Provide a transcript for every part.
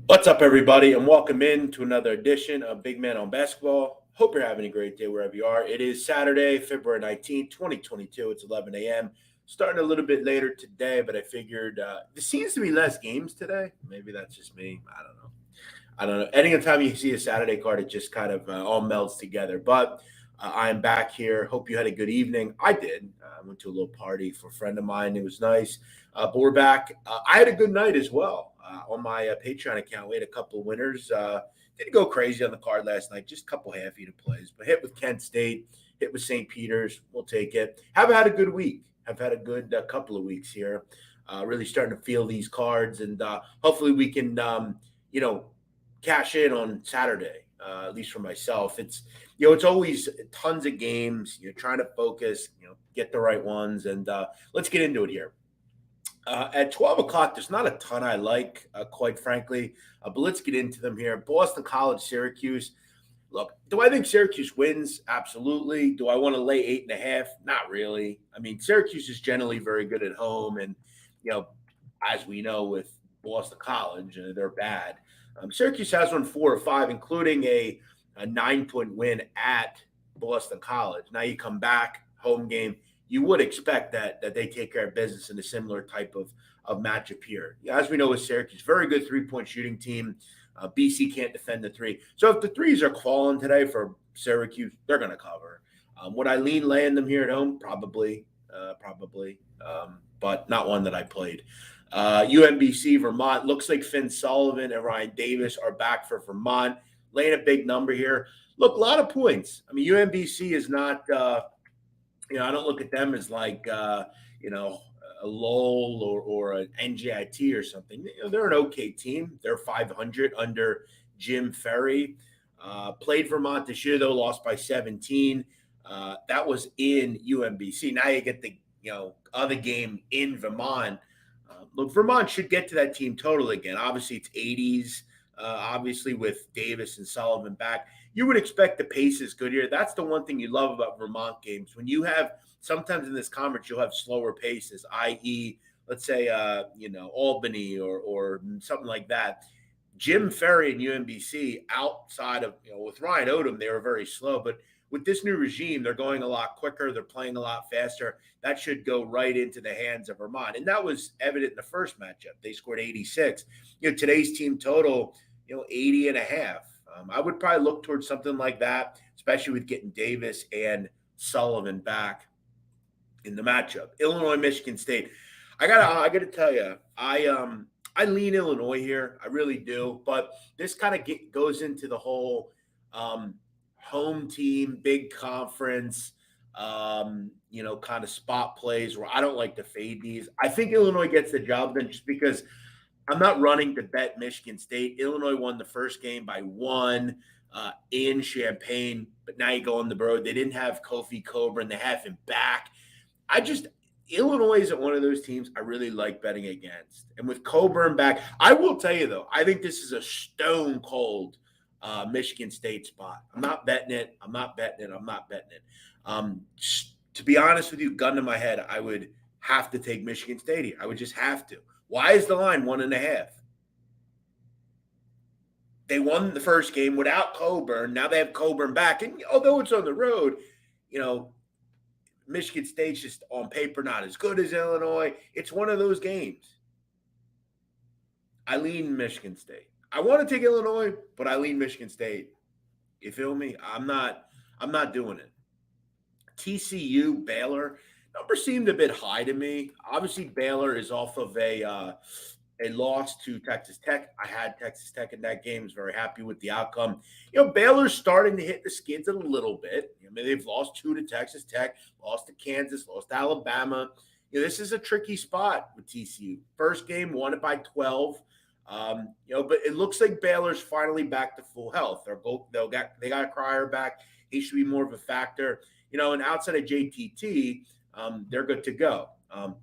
What's up, everybody, and welcome in to another edition of Big Man on Basketball. Hope you're having a great day wherever you are. It is Saturday, February 19th, 2022. It's 11 a.m. Starting a little bit later today, but I figured there seems to be less games today. Maybe that's just me. I don't know. Anytime you see a Saturday card, it just kind of all melds together. But I'm back here. Hope you had a good evening. I did. I went to a little party for a friend of mine. It was nice. But we're back. I had a good night as well on my Patreon account. We had a couple of winners. Didn't go crazy on the card last night. Just a couple half-heated plays. But hit with Kent State, hit with St. Peter's. We'll take it. Have had a good week. Have had a good couple of weeks here. Really starting to feel these cards. And hopefully we can, you know, cash in on Saturday. At least for myself, it's always tons of games. You're trying to focus, get the right ones, and let's get into it here. At 12 o'clock, there's not a ton I like, quite frankly, but let's get into them here. Boston College, Syracuse. Look, do I think Syracuse wins? Absolutely. Do I want to lay 8.5? Not really. I mean, Syracuse is generally very good at home, and you know, as we know with Boston College, they're bad. Syracuse has won 4 or 5, including a 9-point win at Boston College. Now you come back, home game. You would expect that they take care of business in a similar type of matchup here. As we know with Syracuse, very good 3-point shooting team. BC can't defend the three. So if the threes are falling today for Syracuse, they're going to cover. Would I lean laying them here at home? Probably, but not one that I played. UMBC, Vermont. Looks like Finn Sullivan and Ryan Davis are back for Vermont, laying a big number here. Look, a lot of points. I mean, UMBC is not, I don't look at them as like, a Lowell or an NJIT or something. They're an okay team. They're 500 under Jim Ferry. Played Vermont this year, though, lost by 17. That was in UMBC. Now you get the other game in Vermont. Look, Vermont should get to that team total again. Obviously, it's 80s. Obviously, with Davis and Sullivan back, you would expect the pace is good here. That's the one thing you love about Vermont games. When you have sometimes in this conference, you'll have slower paces, i.e., let's say, Albany or something like that. Jim Ferry and UMBC outside of, with Ryan Odom, they were very slow. But with this new regime, they're going a lot quicker. They're playing a lot faster. That should go right into the hands of Vermont. And that was evident in the first matchup. They scored 86. Today's team total, 80.5. I would probably look towards something like that, especially with getting Davis and Sullivan back in the matchup. Illinois, Michigan State. I gotta tell you, I lean Illinois here. I really do. But this kind of goes into the whole home team, big conference, kind of spot plays where I don't like to fade these. I think Illinois gets the job done just because I'm not running to bet Michigan State. Illinois won the first game by 1 in Champaign, but now you go on the road. They didn't have Kofi Coburn. They have him back. Illinois isn't one of those teams I really like betting against. And with Coburn back, I will tell you, though, I think this is a stone cold Michigan State spot. I'm not betting it. To be honest with you, gun to my head, I would have to take Michigan State here. I would just have to. Why is the line 1.5? They won the first game without Coburn. Now they have Coburn back. And although it's on the road, Michigan State's just on paper not as good as Illinois. It's one of those games. I lean Michigan State. I want to take Illinois, but I lean Michigan State. You feel me? I'm not doing it. TCU, Baylor. Numbers seemed a bit high to me. Obviously, Baylor is off of a loss to Texas Tech. I had Texas Tech in that game. Was very happy with the outcome. Baylor's starting to hit the skids a little bit. They've lost 2 to Texas Tech, lost to Kansas, lost to Alabama. This is a tricky spot with TCU. First game, won it by 12. But it looks like Baylor's finally back to full health. They got Cryer back. He should be more of a factor. And outside of JTT, they're good to go.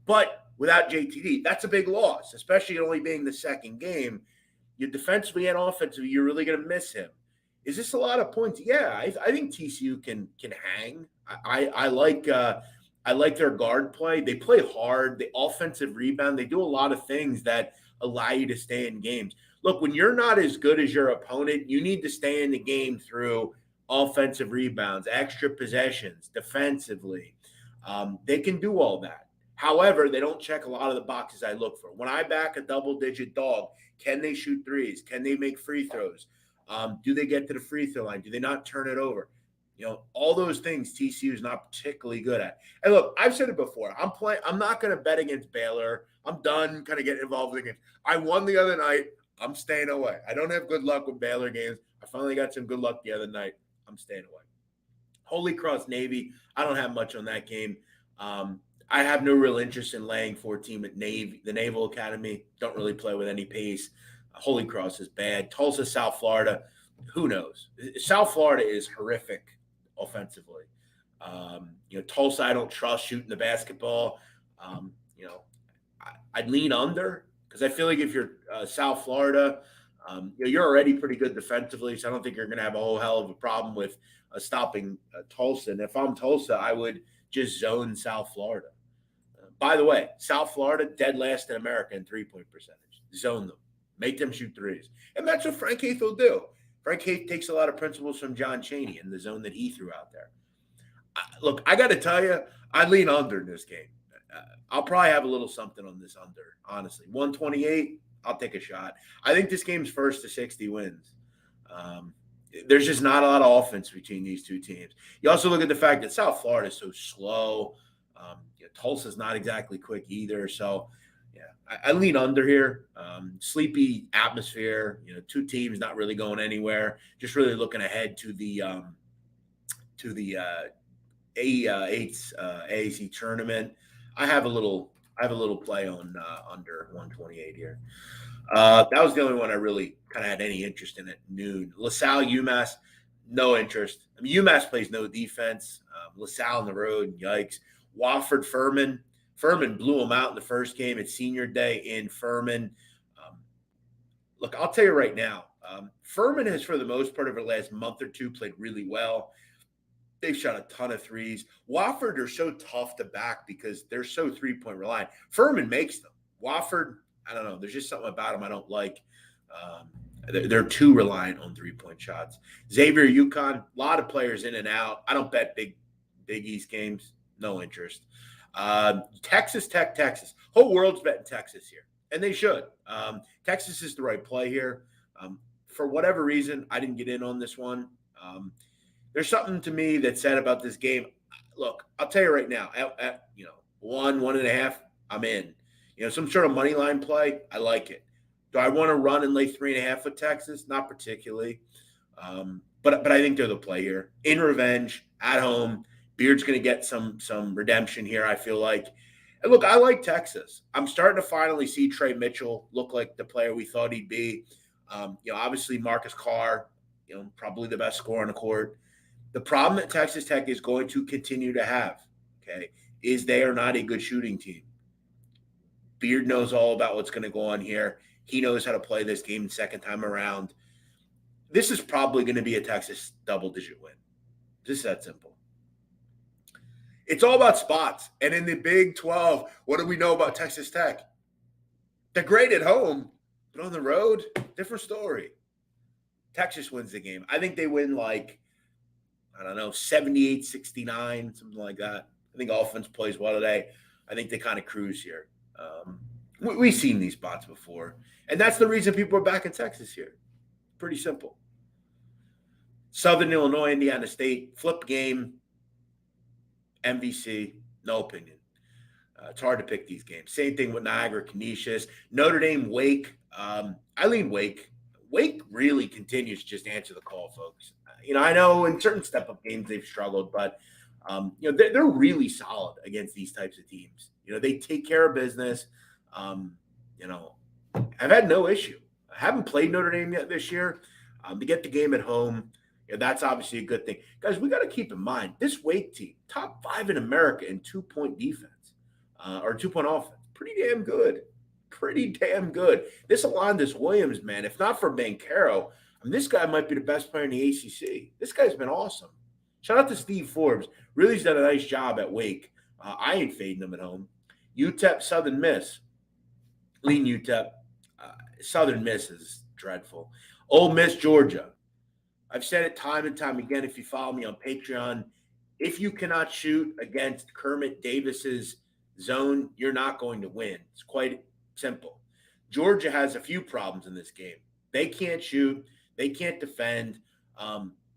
But without JTT, that's a big loss, especially only being the second game. You're defensively and offensively, you're really going to miss him. Is this a lot of points? Yeah, I think TCU can hang. I like their guard play. They play hard. The offensive rebound. They do a lot of things that allow you to stay in games. Look, when you're not as good as your opponent, you need to stay in the game through offensive rebounds, extra possessions, defensively. They can do all that. However, they don't check a lot of the boxes I look for. When I back a double-digit dog, can they shoot threes? Can they make free throws? Do they get to the free throw line? Do they not turn it over? All those things TCU is not particularly good at. And look, I've said it before. I'm not going to bet against Baylor. I'm done kind of getting involved in the games. I won the other night. I'm staying away. I don't have good luck with Baylor games. I finally got some good luck the other night. I'm staying away. Holy Cross Navy. I don't have much on that game. I have no real interest in laying 14 at Navy, the Naval Academy. Don't really play with any pace. Holy Cross is bad. Tulsa, South Florida. Who knows? South Florida is horrific offensively. Tulsa, I don't trust shooting the basketball. I'd lean under because I feel like if you're South Florida, you're already pretty good defensively. So I don't think you're going to have a whole hell of a problem with stopping Tulsa. And if I'm Tulsa, I would just zone South Florida. By the way, South Florida, dead last in America in three-point percentage. Zone them. Make them shoot threes. And that's what Frank Haith will do. Frank Haith takes a lot of principles from John Chaney in the zone that he threw out there. Look, I got to tell you, I lean under in this game. I'll probably have a little something on this under, honestly. 128, I'll take a shot. I think this game's first to 60 wins. There's just not a lot of offense between these two teams. You also look at the fact that South Florida is so slow. Tulsa's not exactly quick either. So, I lean under here. Sleepy atmosphere. Two teams not really going anywhere. Just really looking ahead to the AAC tournament. I have a little play on under 128 here. That was the only one I really kind of had any interest in at noon. LaSalle, UMass, no interest. I mean, UMass plays no defense. LaSalle on the road, yikes. Wofford, Furman. Furman blew them out in the first game. It's senior day in Furman. Look, I'll tell you right now, Furman has, for the most part of the last month or two, played really well. They've shot a ton of threes. Wofford are so tough to back because they're so three-point reliant. Furman makes them. Wofford, I don't know. There's just something about them I don't like. They're too reliant on three-point shots. Xavier, UConn, a lot of players in and out. I don't bet Big East games. No interest. Texas Tech, Texas. Whole world's betting Texas here, and they should. Texas is the right play here. For whatever reason, I didn't get in on this one. There's something to me that said about this game. Look, I'll tell you right now, at 1.5, I'm in. Some sort of money line play, I like it. Do I want to run and lay 3.5 with Texas? Not particularly. But I think they're the play here. In revenge, at home. Beard's going to get some redemption here, I feel like. And look, I like Texas. I'm starting to finally see Trey Mitchell look like the player we thought he'd be. Obviously Marcus Carr, probably the best scorer on the court. The problem that Texas Tech is going to continue to have, is they are not a good shooting team. Beard knows all about what's going to go on here. He knows how to play this game the second time around. This is probably going to be a Texas double-digit win. Just that simple. It's all about spots. And in the Big 12, what do we know about Texas Tech? They're great at home, but on the road, different story. Texas wins the game. I think they win 78-69, something like that. I think offense plays well today. I think they kind of cruise here. We've seen these spots before. And that's the reason people are back in Texas here. Pretty simple. Southern Illinois, Indiana State, flip game. MVC, no opinion. It's hard to pick these games. Same thing with Niagara, Canisius. Notre Dame, Wake. I lean Wake. Wake really continues to just answer the call, folks. I know in certain step-up games they've struggled, but they're really solid against these types of teams. They take care of business. I've had no issue. I haven't played Notre Dame yet this year. To get the game at home, that's obviously a good thing. Guys, we got to keep in mind, this Wake team, top 5 in America in 2-point defense or 2-point offense. Pretty damn good. This Alondas Williams, man, if not for Banchero, this guy might be the best player in the ACC. This guy's been awesome. Shout out to Steve Forbes. Really's done a nice job at Wake. I ain't fading them at home. UTEP, Southern Miss. Lean UTEP. Southern Miss is dreadful. Ole Miss, Georgia. I've said it time and time again. If you follow me on Patreon, if you cannot shoot against Kermit Davis's zone, you're not going to win. It's quite simple. Georgia has a few problems in this game. They can't shoot. They can't defend.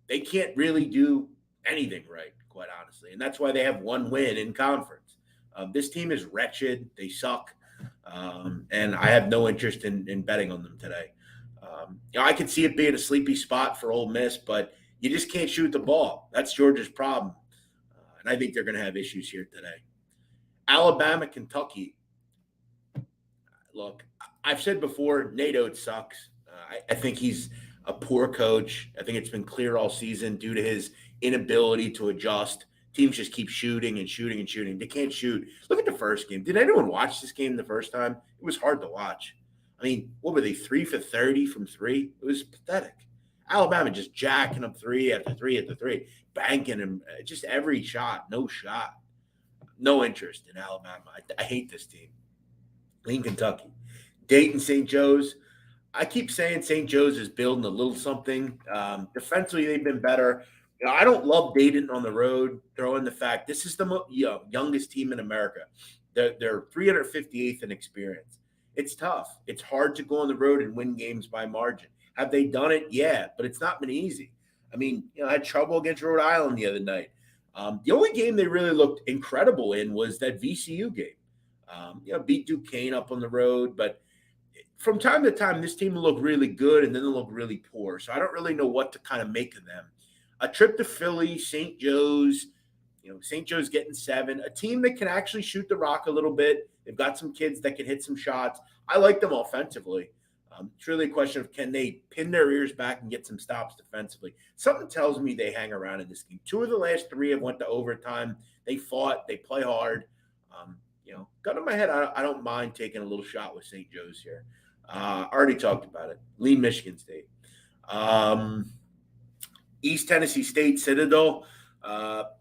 They can't really do anything right, quite honestly. And that's why they have one win in conference. This team is wretched. They suck. And I have no interest in betting on them today. I could see it being a sleepy spot for Ole Miss, but you just can't shoot the ball. That's Georgia's problem. And I think they're going to have issues here today. Alabama, Kentucky. Look, I've said before, Nate Oates sucks. I think he's a poor coach. I think it's been clear all season due to his inability to adjust. Teams just keep shooting and shooting and shooting. They can't shoot. Look at the first game. Did anyone watch this game the first time? It was hard to watch. I mean, what were they, 3 for 30 from three? It was pathetic. Alabama just jacking up three after three after three, banking him just every shot, no shot. No interest in Alabama. I hate this team. Lean Kentucky. Dayton, St. Joe's. I keep saying St. Joe's is building a little something. Defensively, they've been better. I don't love Dayton on the road. Throw in the fact this is the youngest team in America. They're 358th in experience. It's tough. It's hard to go on the road and win games by margin. Have they done it? Yeah, but it's not been easy. I mean, I had trouble against Rhode Island the other night. The only game they really looked incredible in was that VCU game. Beat Duquesne up on the road, but from time to time, this team will look really good and then they'll look really poor. So I don't really know what to kind of make of them. A trip to Philly, St. Joe's, St. Joe's getting 7, a team that can actually shoot the rock a little bit. They've got some kids that can hit some shots. I like them offensively. It's really a question of can they pin their ears back and get some stops defensively. Something tells me they hang around in this game. 2 of the last 3 have went to overtime. They fought. They play hard. Gun in my head, I don't mind taking a little shot with St. Joe's here. I already talked about it. Lean Michigan State. East Tennessee State, Citadel.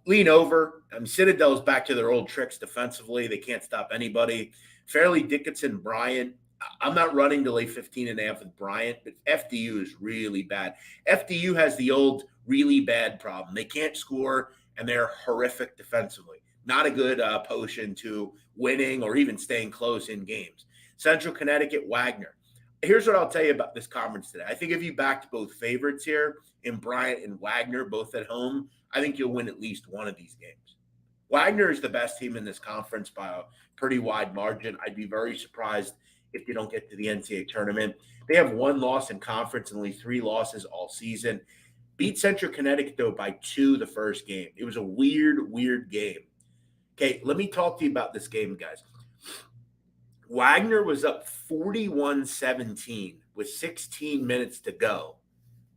Lean over. Citadel's back to their old tricks defensively. They can't stop anybody. Fairleigh Dickinson, Bryant. I'm not running to lay 15.5 with Bryant, but FDU is really bad. FDU has the old really bad problem. They can't score, and they're horrific defensively. Not a good potion to winning or even staying close in games. Central Connecticut, Wagner. Here's what I'll tell you about this conference today. I think if you backed both favorites here in Bryant and Wagner, both at home, I think you'll win at least one of these games. Wagner is the best team in this conference by a pretty wide margin. I'd be very surprised if they don't get to the NCAA tournament. They have 1 loss in conference and only 3 losses all season. Beat Central Connecticut, though, by 2 the first game. It was a weird game. Okay, let me talk to you about this game, guys. Wagner was up 41-17 with 16 minutes to go.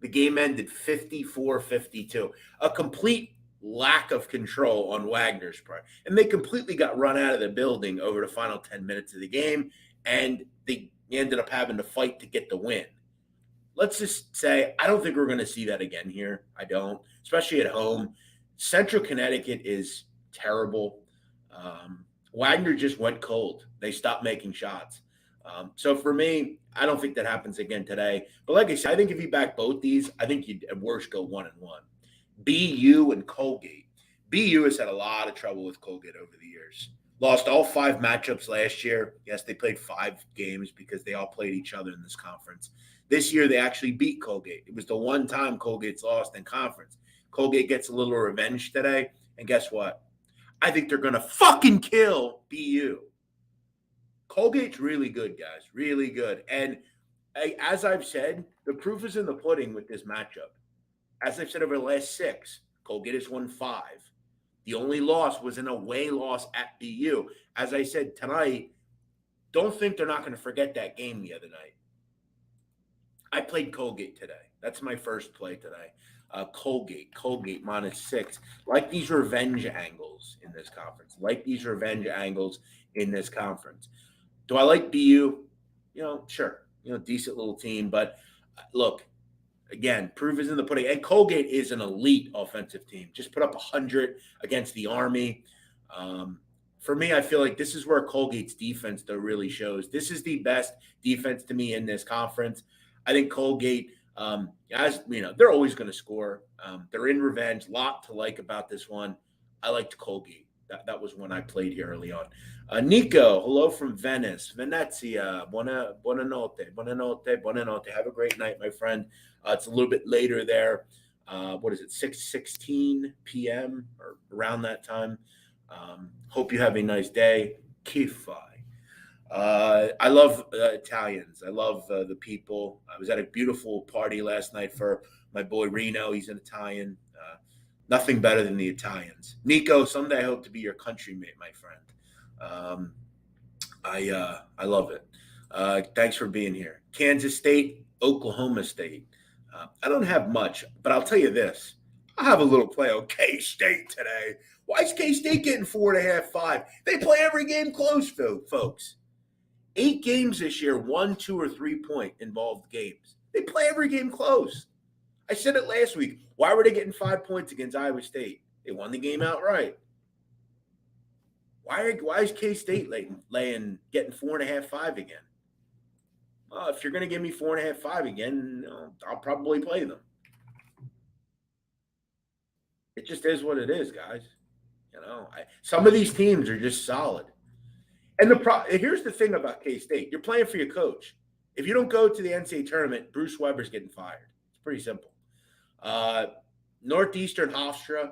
The game ended 54-52. A complete lack of control on Wagner's part. And they completely got run out of the building over the final 10 minutes of the game, and they ended up having to fight to get the win. Let's just say I don't think we're going to see that again here. I don't, especially at home. Central Connecticut is terrible. Wagner just went cold. They stopped making shots. So for me, I don't think that happens again today. But like I said, I think if you back both these, I think you'd at worst go 1-1. BU and Colgate. BU has had a lot of trouble with Colgate over the years. Lost all 5 matchups last year. Yes, they played 5 games because they all played each other in this conference. This year, they actually beat Colgate. It was the one time Colgate's lost in conference. Colgate gets a little revenge today. And guess what? I think they're going to fucking kill BU. Colgate's really good, guys. Really good. And as I've said, the proof is in the pudding with this matchup. As I've said over the last 6, Colgate has won 5. The only loss was an away loss at BU. As I said tonight, don't think they're not going to forget that game the other night. I played Colgate today. That's my first play today. Colgate -6. Like these revenge angles in this conference. Do I like BU? Sure. Decent little team. But look, again, proof is in the pudding. And Colgate is an elite offensive team. Just put up 100 against the Army. For me, I feel like this is where Colgate's defense, though, really shows. This is the best defense to me in this conference. I think Colgate, as you know, they're always going to score. They're in revenge. Lot to like about this one. I liked Colgate. That was one I played here early on. Nico, hello from Venice. Venezia. Buonanotte. Buonanotte. Have a great night, my friend. It's a little bit later there. What is it? 6:16 p.m. or around that time. Hope you have a nice day. Kifai. I love Italians. I love the people. I was at a beautiful party last night for my boy Reno. He's an Italian. Nothing better than the Italians. Nico, someday I hope to be your countrymate, my friend. I love it. Thanks for being here. Kansas State, Oklahoma State. I don't have much, but I'll tell you this. I have a little play on K-State today. Why is K-State getting 4.5, 5? They play every game close, folks. 8 games this year, 1, 2, or 3 point involved games. They play every game close. I said it last week. Why were they getting 5 points against Iowa State? They won the game outright. Why is K-State getting 4.5, 5 again? Well, if you're going to give me 4.5, 5 again, I'll probably play them. It just is what it is, guys. Some of these teams are just solid. And here's the thing about K-State. You're playing for your coach. If you don't go to the NCAA tournament, Bruce Weber's getting fired. It's pretty simple. Northeastern Hofstra.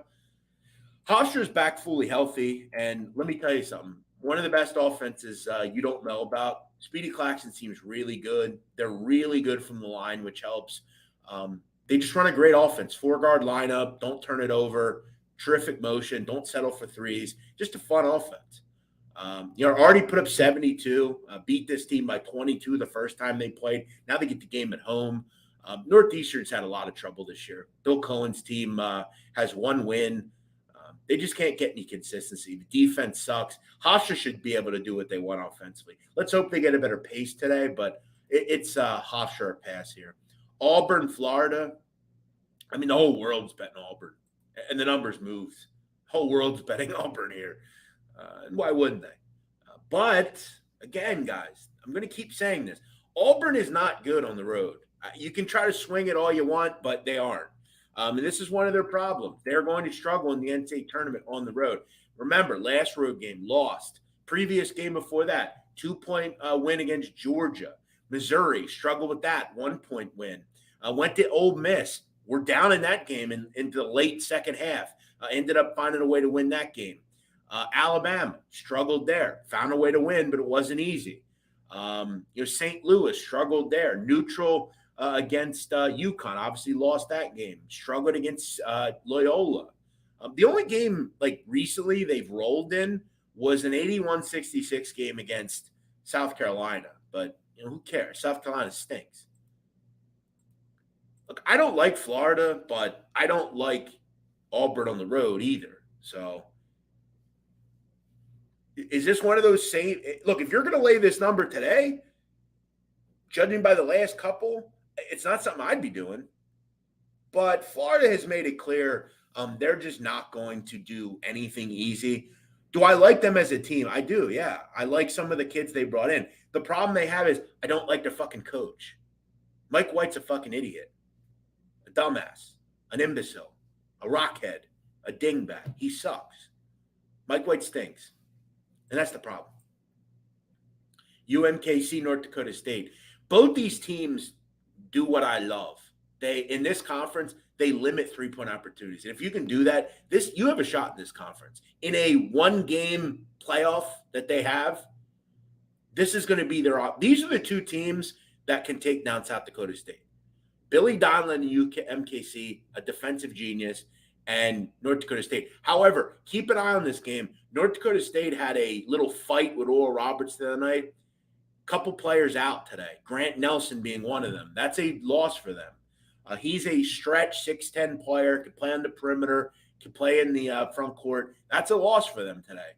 Hofstra's back fully healthy. And let me tell you something. One of the best offenses you don't know about. Speedy Claxton seems really good. They're really good from the line, which helps. They just run a great offense. 4-guard lineup. Don't turn it over. Terrific motion. Don't settle for threes. Just a fun offense. Already put up 72, beat this team by 22 the first time they played. Now they get the game at home. Northeastern's had a lot of trouble this year. Bill Cohen's team has 1 win. They just can't get any consistency. The defense sucks. Hofstra should be able to do what they want offensively. Let's hope they get a better pace today, but it's Hofstra or pass here. Auburn, Florida. I mean, the whole world's betting Auburn, and the numbers moved. The whole world's betting Auburn here. And why wouldn't they? But again, guys, I'm going to keep saying this. Auburn is not good on the road. You can try to swing it all you want, but they aren't. And this is one of their problems. They're going to struggle in the NCAA tournament on the road. Remember, last road game, lost. Previous game before that, 2-point win against Georgia. Missouri struggled with that, 1-point win. Went to Ole Miss. We're down in that game into the late second half. Ended up finding a way to win that game. Alabama struggled there, found a way to win, but it wasn't easy. St. Louis struggled there, neutral against UConn, obviously lost that game. Struggled against Loyola. The only game recently they've rolled in was an 81-66 game against South Carolina. But who cares? South Carolina stinks. Look, I don't like Florida, but I don't like Auburn on the road either. So. Is this one of those same – look, if you're going to lay this number today, judging by the last couple, it's not something I'd be doing. But Florida has made it clear they're just not going to do anything easy. Do I like them as a team? I do, yeah. I like some of the kids they brought in. The problem they have is I don't like their fucking coach. Mike White's a fucking idiot, a dumbass, an imbecile, a rockhead, a dingbat. He sucks. Mike White stinks. And that's the problem. UMKC, North Dakota State. Both these teams do what I love. In this conference, they limit 3-point opportunities. And if you can do that, you have a shot in this conference. In a 1-game playoff that they have, this is going to be these are the 2 teams that can take down South Dakota State. Billy Donlin and UMKC, a defensive genius, and North Dakota State. However, keep an eye on this game. North Dakota State had a little fight with Oral Roberts the other night. Couple players out today. Grant Nelson being one of them. That's a loss for them. He's a stretch 6'10" player, could play on the perimeter, could play in the front court. That's a loss for them today.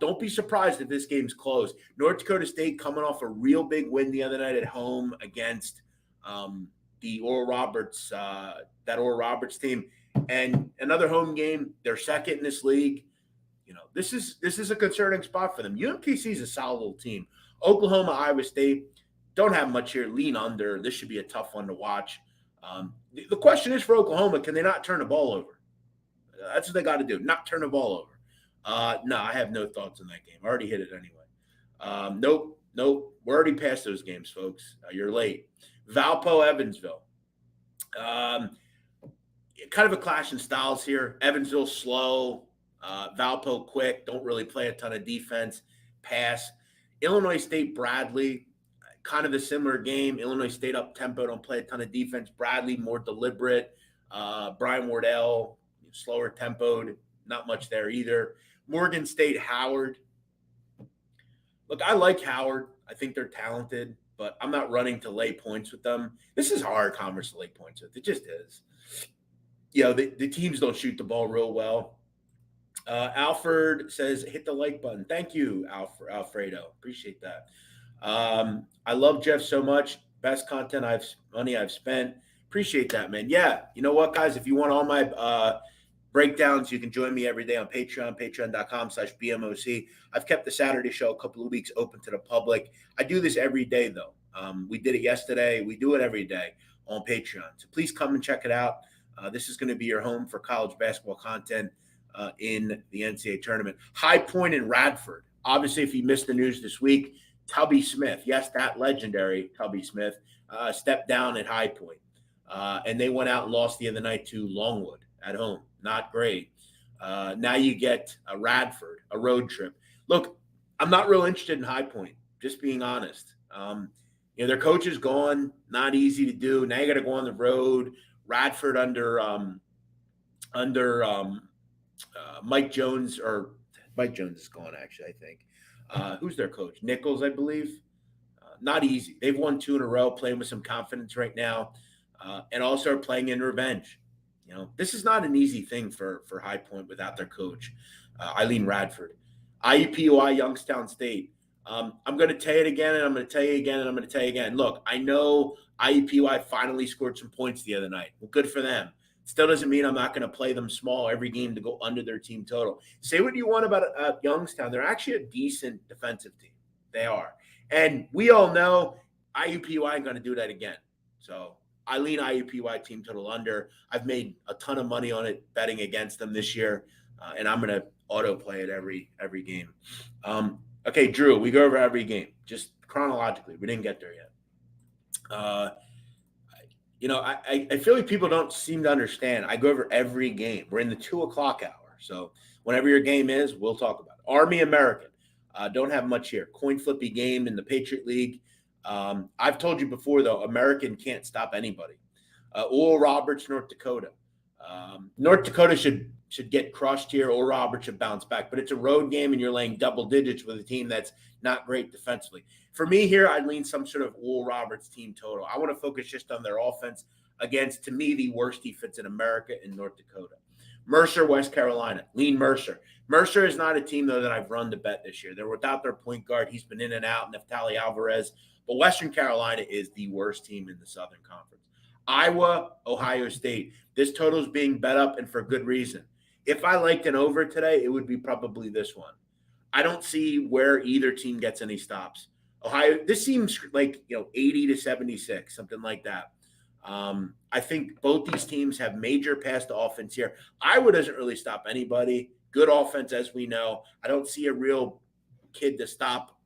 Don't be surprised if this game's close. North Dakota State coming off a real big win the other night at home against the Oral Roberts, that Oral Roberts team. And another home game, they're second in this league. This is a concerning spot for them. UMKC is a solid little team. Oklahoma, Iowa State. Don't have much here. Lean under. This should be a tough one to watch. The question is for Oklahoma, can they not turn the ball over? That's what they got to do, not turn the ball over. No, I have no thoughts on that game. I already hit it anyway. Nope. We're already past those games, folks. You're late. Valpo, Evansville. Kind of a clash in styles here. Evansville slow. Valpo quick. Don't really play a ton of defense. Pass. Illinois State, Bradley. Kind of a similar game. Illinois State up tempo. Don't play a ton of defense. Bradley, more deliberate. Brian Wardell, slower tempoed. Not much there either. Morgan State, Howard. Look, I like Howard. I think they're talented, but I'm not running to lay points with them. This is hard conference to lay points with. It just is. The teams don't shoot the ball real well. Alfred says, hit the like button. Thank you, Alfredo. Appreciate that. I love Jeff so much. Best content money I've spent. Appreciate that, man. Yeah. You know what, guys? If you want all my breakdowns, you can join me every day on Patreon, patreon.com/BMOC. I've kept the Saturday show a couple of weeks open to the public. I do this every day, though. We did it yesterday. We do it every day on Patreon. So please come and check it out. This is going to be your home for college basketball content in the NCAA tournament. High Point in Radford. Obviously, if you missed the news this week, Tubby Smith, yes, that legendary Tubby Smith, stepped down at High Point. And they went out and lost the other night to Longwood at home. Not great. Now you get a Radford, a road trip. Look, I'm not real interested in High Point, just being honest. Their coach is gone. Not easy to do. Now you got to go on the road. Radford under Mike Jones, or Mike Jones is gone, actually, I think. Who's their coach? Nichols, I believe. Not easy. They've won 2 in a row, playing with some confidence right now, and also are playing in revenge. This is not an easy thing for High Point without their coach, Eileen Radford. IUPUI, Youngstown State. I'm going to tell it again, and I'm going to tell you again, and I'm going to tell you again. Look, I know IUPUI finally scored some points the other night. Well, good for them. Still doesn't mean I'm not going to play them small every game to go under their team total. Say what you want about Youngstown. They're actually a decent defensive team. They are. And we all know IUPUI ain't going to do that again. So I lean IUPUI team total under. I've made a ton of money on it betting against them this year, and I'm going to auto play it every game. Okay, Drew, we go over every game, just chronologically. We didn't get there yet. I feel like people don't seem to understand. I go over every game. We're in the 2:00 hour. So whenever your game is, we'll talk about it. Army American. Don't have much here. Coin flippy game in the Patriot League. I've told you before, though, American can't stop anybody. Oral Roberts, North Dakota. North Dakota should get crushed here. Oral Roberts should bounce back. But it's a road game, and you're laying double digits with a team that's not great defensively. For me here, I'd lean some sort of Oral Roberts team total. I want to focus just on their offense against, to me, the worst defense in America in North Dakota. Mercer, West Carolina. Lean Mercer. Mercer is not a team, though, that I've run to bet this year. They're without their point guard. He's been in and out, Neftali Alvarez. But Western Carolina is the worst team in the Southern Conference. Iowa, Ohio State. This total is being bet up, and for good reason. If I liked an over today, it would be probably this one. I don't see where either team gets any stops. Ohio, this seems like 80 to 76, something like that. I think both these teams have major pass to offense here. Iowa doesn't really stop anybody. Good offense, as we know. I don't see a real kid to stop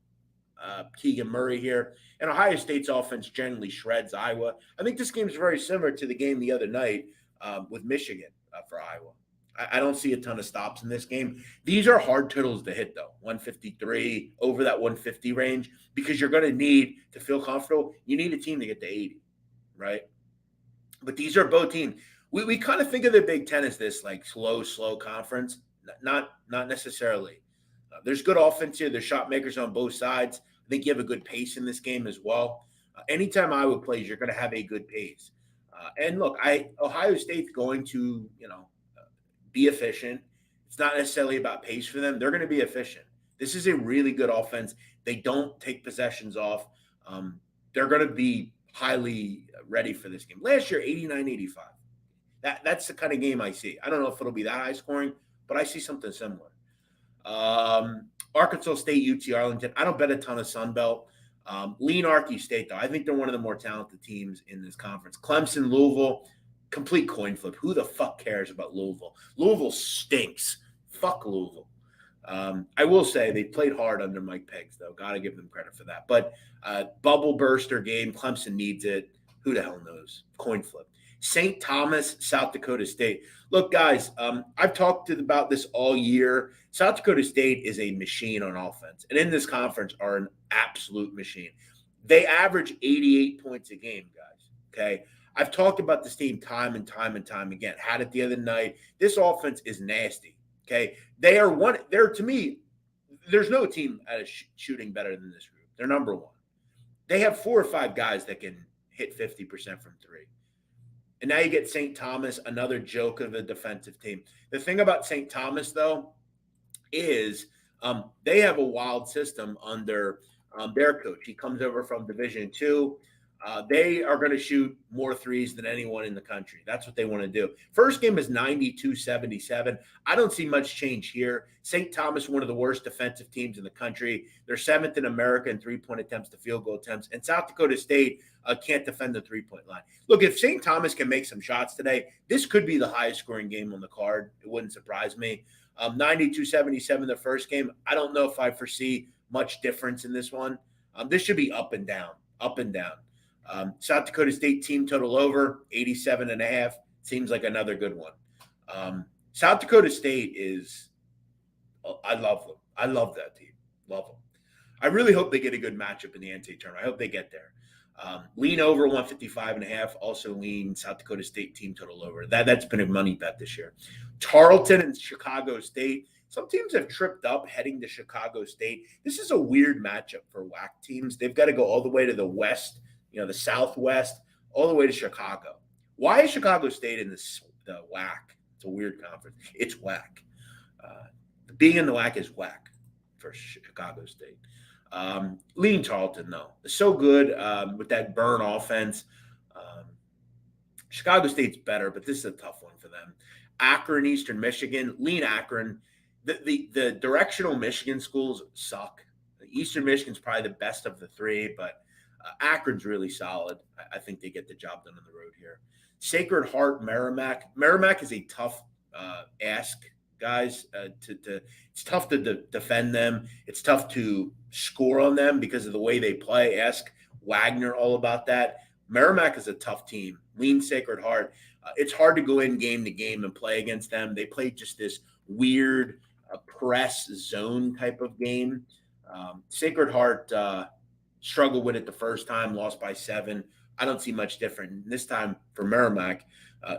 Keegan Murray here. And Ohio State's offense generally shreds Iowa. I think this game is very similar to the game the other night with Michigan for Iowa. I don't see a ton of stops in this game. These are hard totals to hit, though. 153, over that 150 range, because you're going to need to feel comfortable. You need a team to get to 80, right? But these are both teams. We kind of think of the Big Ten as this slow conference. Not necessarily. There's good offense here. There's shot makers on both sides. I think you have a good pace in this game as well. Anytime Iowa plays, you're going to have a good pace. And look, Ohio State's going to, be efficient. It's not necessarily about pace for them. They're going to be efficient. This is a really good offense. They don't take possessions off. They're going to be highly ready for this game. Last year, 89-85. That's the kind of game I see. I don't know if it'll be that high scoring, but I see something similar. Arkansas State, UT Arlington. I don't bet a ton of Sun Belt. Lean Arky State, though. I think they're one of the more talented teams in this conference. Clemson, Louisville, complete coin flip. Who the fuck cares about Louisville? Louisville stinks. Fuck Louisville. I will say they played hard under Mike Peggs, though. Got to give them credit for that. But bubble burster game, Clemson needs it. Who the hell knows? Coin flip. St. Thomas, South Dakota State. Look, guys, I've talked about this all year. South Dakota State is a machine on offense, and in this conference are an absolute machine. They average 88 points a game, guys. Okay. I've talked about this team time and time again. Had it the other night. This offense is nasty. Okay. They're to me, there's no team at shooting better than this group. They're number one. They have 4 or 5 guys that can hit 50% from three. And now you get St. Thomas, another joke of a defensive team. The thing about St. Thomas, though, is they have a wild system under their coach. He comes over from Division II. They are going to shoot more threes than anyone in the country. That's what they want to do. First game is 92-77. I don't see much change here. St. Thomas, one of the worst defensive teams in the country. They're 7th in America in three-point attempts to field goal attempts. And South Dakota State can't defend the three-point line. Look, if St. Thomas can make some shots today, this could be the highest scoring game on the card. It wouldn't surprise me. 92-77 the first game. I don't know if I foresee much difference in this one. This should be up and down, up and down. South Dakota State team total over 87.5. Seems like another good one. South Dakota State is, I love them. I love that team. Love them. I really hope they get a good matchup in the NCAA tournament. I hope they get there. Lean over 155.5. Also lean South Dakota State team total over. That's been a money bet this year. Tarleton and Chicago State. Some teams have tripped up heading to Chicago State. This is a weird matchup for WAC teams. They've got to go all the way to the west, the Southwest, all the way to Chicago. Why is Chicago State in the WAC? It's a weird conference. It's WAC. Being in the WAC is whack for Chicago State. Leading Tarleton, though. It's so good with that burn offense. Chicago State's better, but this is a tough one for them. Akron, Eastern Michigan. Lean Akron. The directional Michigan schools suck. Eastern Michigan's probably the best of the three, but Akron's really solid. I think they get the job done on the road here. Sacred Heart, Merrimack. Merrimack is a tough ask, guys. It's tough to defend them. It's tough to score on them because of the way they play. Ask Wagner all about that. Merrimack is a tough team. Lean Sacred Heart. It's hard to go in game to game and play against them. They play just this weird press zone type of game. Sacred Heart struggled with it the first time, lost by 7. I don't see much different. This time for Merrimack,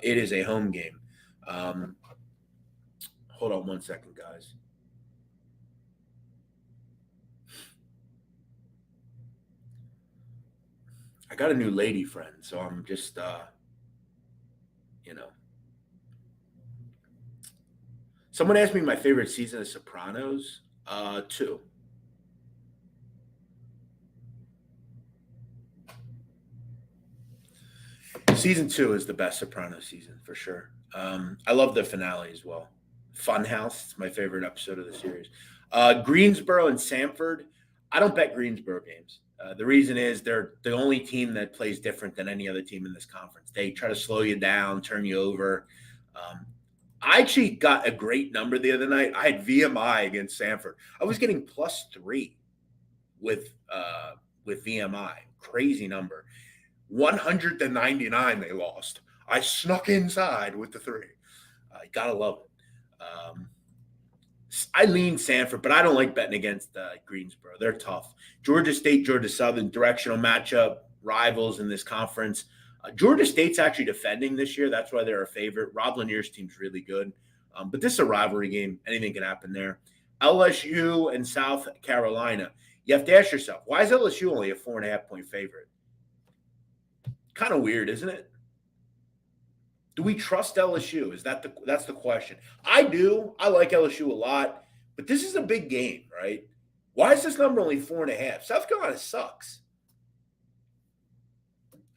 it is a home game. Hold on one second, guys. I got a new lady friend, so I'm just, Someone asked me my favorite season of Sopranos. 2. Season 2 is the best Sopranos season for sure. I love the finale as well. Funhouse, it's my favorite episode of the series. Greensboro and Samford. I don't bet Greensboro games. The reason is they're the only team that plays different than any other team in this conference. They try to slow you down, turn you over. I actually got a great number the other night. I had VMI against Samford. I was getting +3 with VMI. Crazy number. 100-99 they lost. I snuck inside with the 3. Gotta love it. I lean Samford, but I don't like betting against Greensboro. They're tough. Georgia State, Georgia Southern, directional matchup, rivals in this conference. Georgia State's actually defending this year. That's why they're a favorite. Rob Lanier's team's really good. But this is a rivalry game. Anything can happen there. LSU and South Carolina. You have to ask yourself, why is LSU only a 4.5-point favorite? Kind of weird, isn't it? Do we trust LSU? That's the question. I do. I like LSU a lot, but this is a big game, right? Why is this number only 4.5? South Carolina sucks.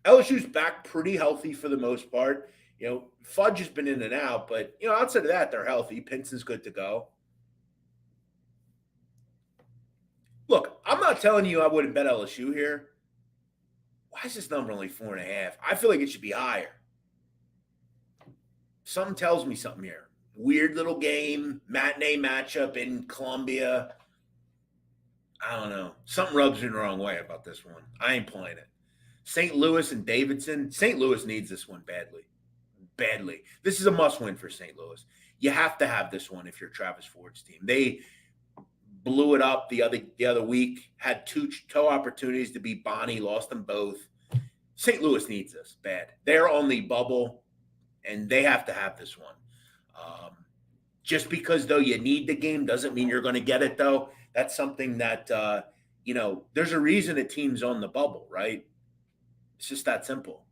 LSU's back pretty healthy for the most part. Fudge has been in and out, but outside of that, they're healthy. Pinson's good to go. Look, I'm not telling you I wouldn't bet LSU here. Why is this number only 4.5? I feel like it should be higher. Something tells me something here. Weird little game, matinee matchup in Columbia. I don't know. Something rubs me the wrong way about this one. I ain't playing it. St. Louis and Davidson. St. Louis needs this one badly. Badly. This is a must win for St. Louis. You have to have this one if you're Travis Ford's team. They blew it up the other week, had two opportunities to beat Bonnie, lost them both. St. Louis needs this bad. They're on the bubble, and they have to have this one. Just because, though, you need the game doesn't mean you're going to get it, though. That's something that, there's a reason a team's on the bubble, right? It's just that simple.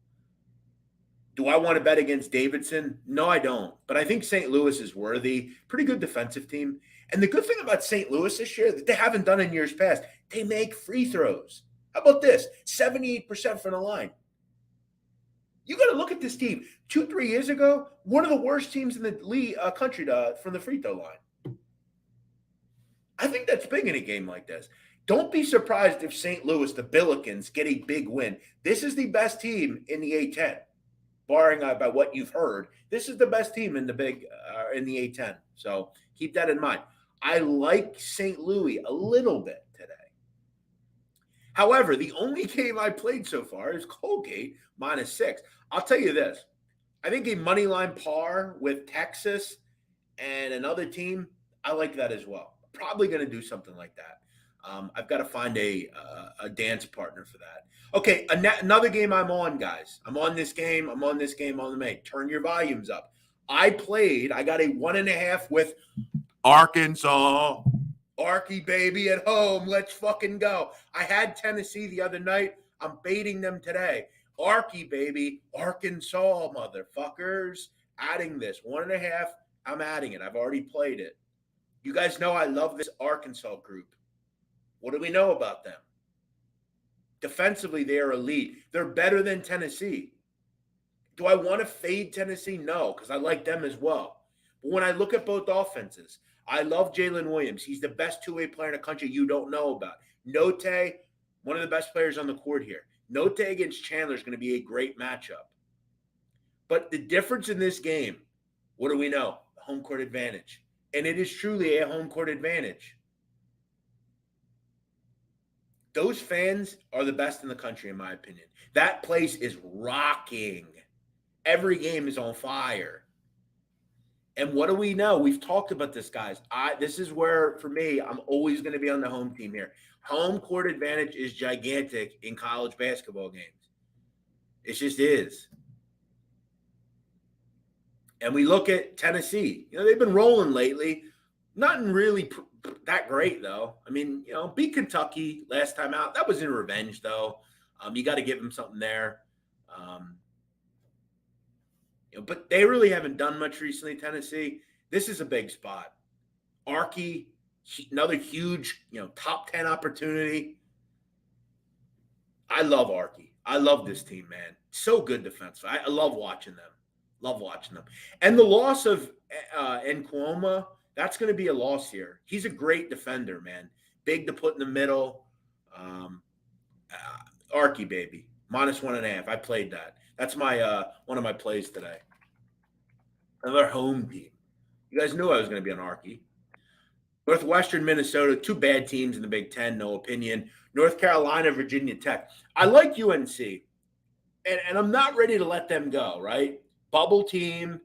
Do I want to bet against Davidson? No, I don't. But I think St. Louis is worthy. Pretty good defensive team. And the good thing about St. Louis this year that they haven't done in years past, they make free throws. How about this? 78% from the line. You got to look at this team. 2-3 years ago, one of the worst teams in the league, country from the free throw line. I think that's big in a game like this. Don't be surprised if St. Louis, the Billikens, get a big win. This is the best team in the A10, barring by what you've heard. This is the best team in the in the A10. So keep that in mind. I like St. Louis a little bit today. However, the only game I played so far is Colgate -6. I'll tell you this. I think a money line par with Texas and another team, I like that as well. Probably going to do something like that. I've got to find a dance partner for that. Okay, another game I'm on, guys. I'm on this game on the main. Turn your volumes up. I got a 1.5 with Arkansas. Arky baby at home. Let's fucking go. I had Tennessee the other night. I'm baiting them today. Arky baby. Arkansas, motherfuckers. Adding this. 1.5. I'm adding it. I've already played it. You guys know I love this Arkansas group. What do we know about them? Defensively, they are elite. They're better than Tennessee. Do I want to fade Tennessee? No, because I like them as well. But when I look at both offenses, I love Jalen Williams. He's the best two-way player in the country you don't know about. Note, one of the best players on the court here. Note against Chandler is going to be a great matchup. But the difference in this game, what do we know? The home court advantage. And it is truly a home court advantage. Those fans are the best in the country, in my opinion. That place is rocking. Every game is on fire. And what do we know? We've talked about this, guys. This is where, for me, I'm always going to be on the home team here. Home court advantage is gigantic in college basketball games. It just is. And we look at Tennessee. They've been rolling lately. Nothing really that great, though. I mean, beat Kentucky last time out. That was in revenge, though. You got to give them something there. But they really haven't done much recently, Tennessee. This is a big spot. Arky, another huge, top 10 opportunity. I love Arky. I love this team, man. So good defensively. I love watching them. And the loss of Ncaab, that's going to be a loss here. He's a great defender, man. Big to put in the middle. Arky, baby. -1.5. I played that. That's my one of my plays today. Another home team. You guys knew I was going to be on Arky. Northwestern Minnesota, two bad teams in the Big Ten, no opinion. North Carolina, Virginia Tech. I like UNC, and I'm not ready to let them go, right? Bubble team.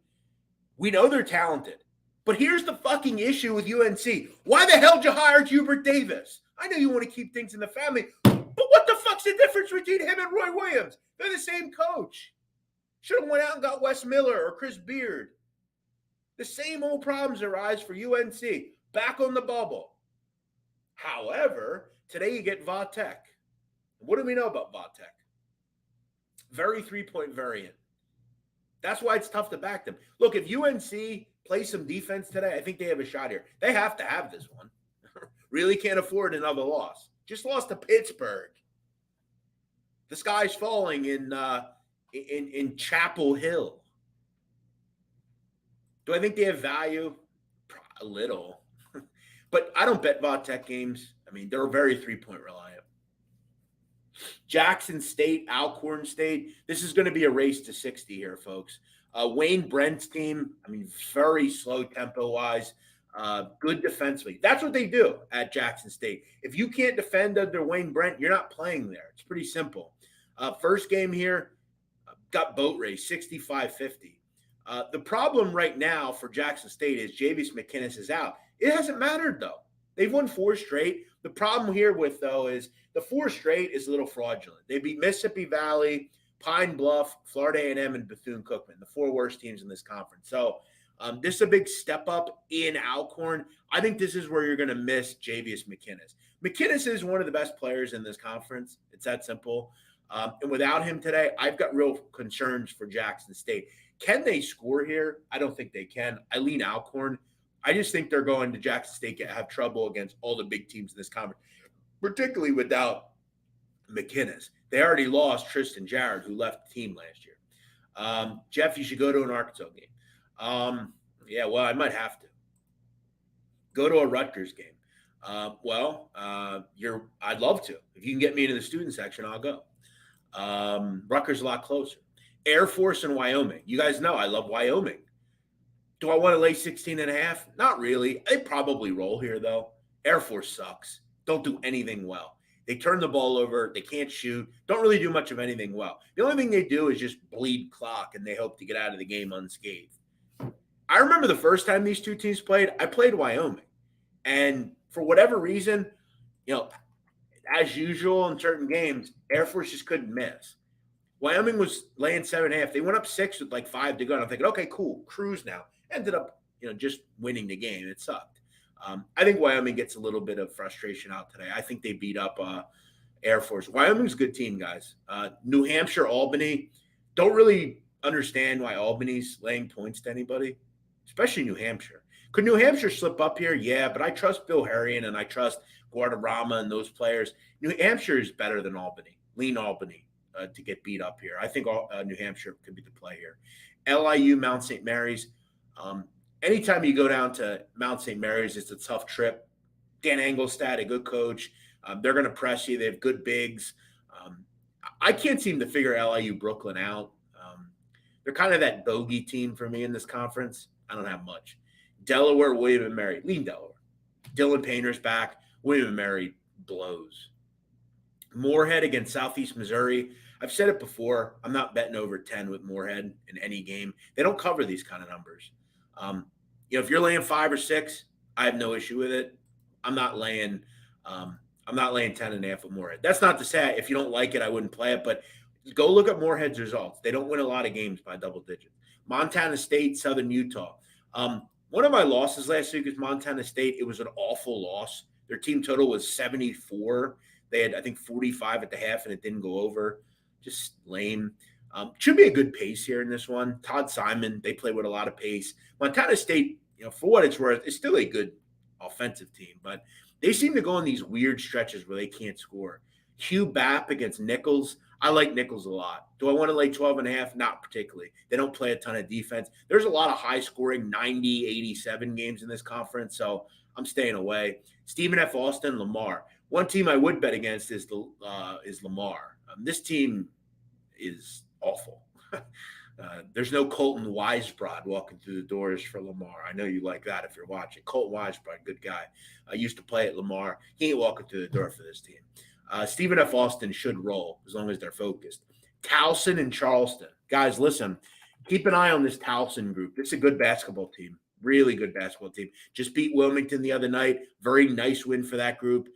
We know they're talented. But here's the fucking issue with UNC. Why the hell did you hire Hubert Davis? I know you want to keep things in the family, but what the fuck's the difference between him and Roy Williams? They're the same coach. Should have went out and got Wes Miller or Chris Beard. The same old problems arise for UNC. Back on the bubble. However, today you get Vatek. What do we know about Vatek? Very three-point variant. That's why it's tough to back them. Look, if UNC plays some defense today, I think they have a shot here. They have to have this one. Really can't afford another loss. Just lost to Pittsburgh. The sky's falling in Chapel Hill. Do I think they have value? A little. But I don't bet Vatek games. I mean, they're very 3-point reliant. Jackson State, Alcorn State. This is going to be a race to 60 here, folks. Wayne Brent's team, I mean, very slow tempo wise, good defensively. That's what they do at Jackson State. If you can't defend under Wayne Brent, you're not playing there. It's pretty simple. First game here, got boat race, 65-50. The problem right now for Jackson State is Javius McInnes is out. It hasn't mattered, though. They've won 4 straight. The problem here with, though, is the 4 straight is a little fraudulent. They beat Mississippi Valley, Pine Bluff, Florida A&M, and Bethune-Cookman, the 4 worst teams in this conference. So this is a big step up in Alcorn. I think this is where you're going to miss Javius McInnes. McInnes is one of the best players in this conference. It's that simple. And without him today, I've got real concerns for Jackson State. Can they score here? I don't think they can. I lean Alcorn. I just think they're going to Jackson State to have trouble against all the big teams in this conference, particularly without McInnes. They already lost Tristan Jarrett, who left the team last year. Jeff, you should go to an Arkansas game. Yeah, well, I might have to. Go to a Rutgers game. I'd love to. If you can get me into the student section, I'll go. Rutgers a lot closer. Air Force and Wyoming. You guys know I love Wyoming. Do I want to lay 16.5? Not really. They probably roll here, though. Air Force sucks. Don't do anything well. They turn the ball over. They can't shoot. Don't really do much of anything well. The only thing they do is just bleed clock, and they hope to get out of the game unscathed. I remember the first time these two teams played, I played Wyoming. And for whatever reason, as usual in certain games, Air Force just couldn't miss. Wyoming was laying 7.5. They went up 6 with like 5 to go. And I'm thinking, okay, cool, cruise now. Ended up, just winning the game. It sucked. I think Wyoming gets a little bit of frustration out today. I think they beat up Air Force. Wyoming's a good team, guys. New Hampshire, Albany. Don't really understand why Albany's laying points to anybody, especially New Hampshire. Could New Hampshire slip up here? Yeah, but I trust Bill Harrion and I trust Guadarrama and those players. New Hampshire is better than Albany. Lean Albany to get beat up here. I think New Hampshire could be the play here. LIU, Mount St. Mary's. Anytime you go down to Mount St. Mary's, it's a tough trip. Dan Engelstad, a good coach. They're going to press you. They have good bigs. I can't seem to figure LIU Brooklyn out. They're kind of that bogey team for me in this conference. I don't have much. Delaware, William & Mary. Lean Delaware. Dylan Painter's back. William & Mary blows. Moorhead against Southeast Missouri. I've said it before. I'm not betting over 10 with Moorhead in any game. They don't cover these kind of numbers. If you're laying 5 or 6, I have no issue with it. I'm not laying 10.5 with Moorhead. That's not to say if you don't like it, I wouldn't play it, but go look at Moorhead's results. They don't win a lot of games by double digits. Montana State, Southern Utah. One of my losses last week was Montana State. It was an awful loss. Their team total was 74. They had, I think, 45 at the half, and it didn't go over. Just lame. Should be a good pace here in this one. Todd Simon, they play with a lot of pace. Montana State, for what it's worth, is still a good offensive team, but they seem to go on these weird stretches where they can't score. Hugh Bapp against Nichols. I like Nichols a lot. Do I want to lay 12.5? Not particularly. They don't play a ton of defense. There's a lot of high-scoring 90, 87 games in this conference, so I'm staying away. Stephen F. Austin, Lamar. One team I would bet against is Lamar. This team is awful. There's no Colton Weisbrod walking through the doors for Lamar. I know you like that if you're watching. Colton Weisbrod, good guy. I used to play at Lamar. He ain't walking through the door for this team. Stephen F. Austin should roll as long as they're focused. Towson and Charleston. Guys, listen, keep an eye on this Towson group. It's a good basketball team. Really good basketball team. Just beat Wilmington the other night. Very nice win for that group.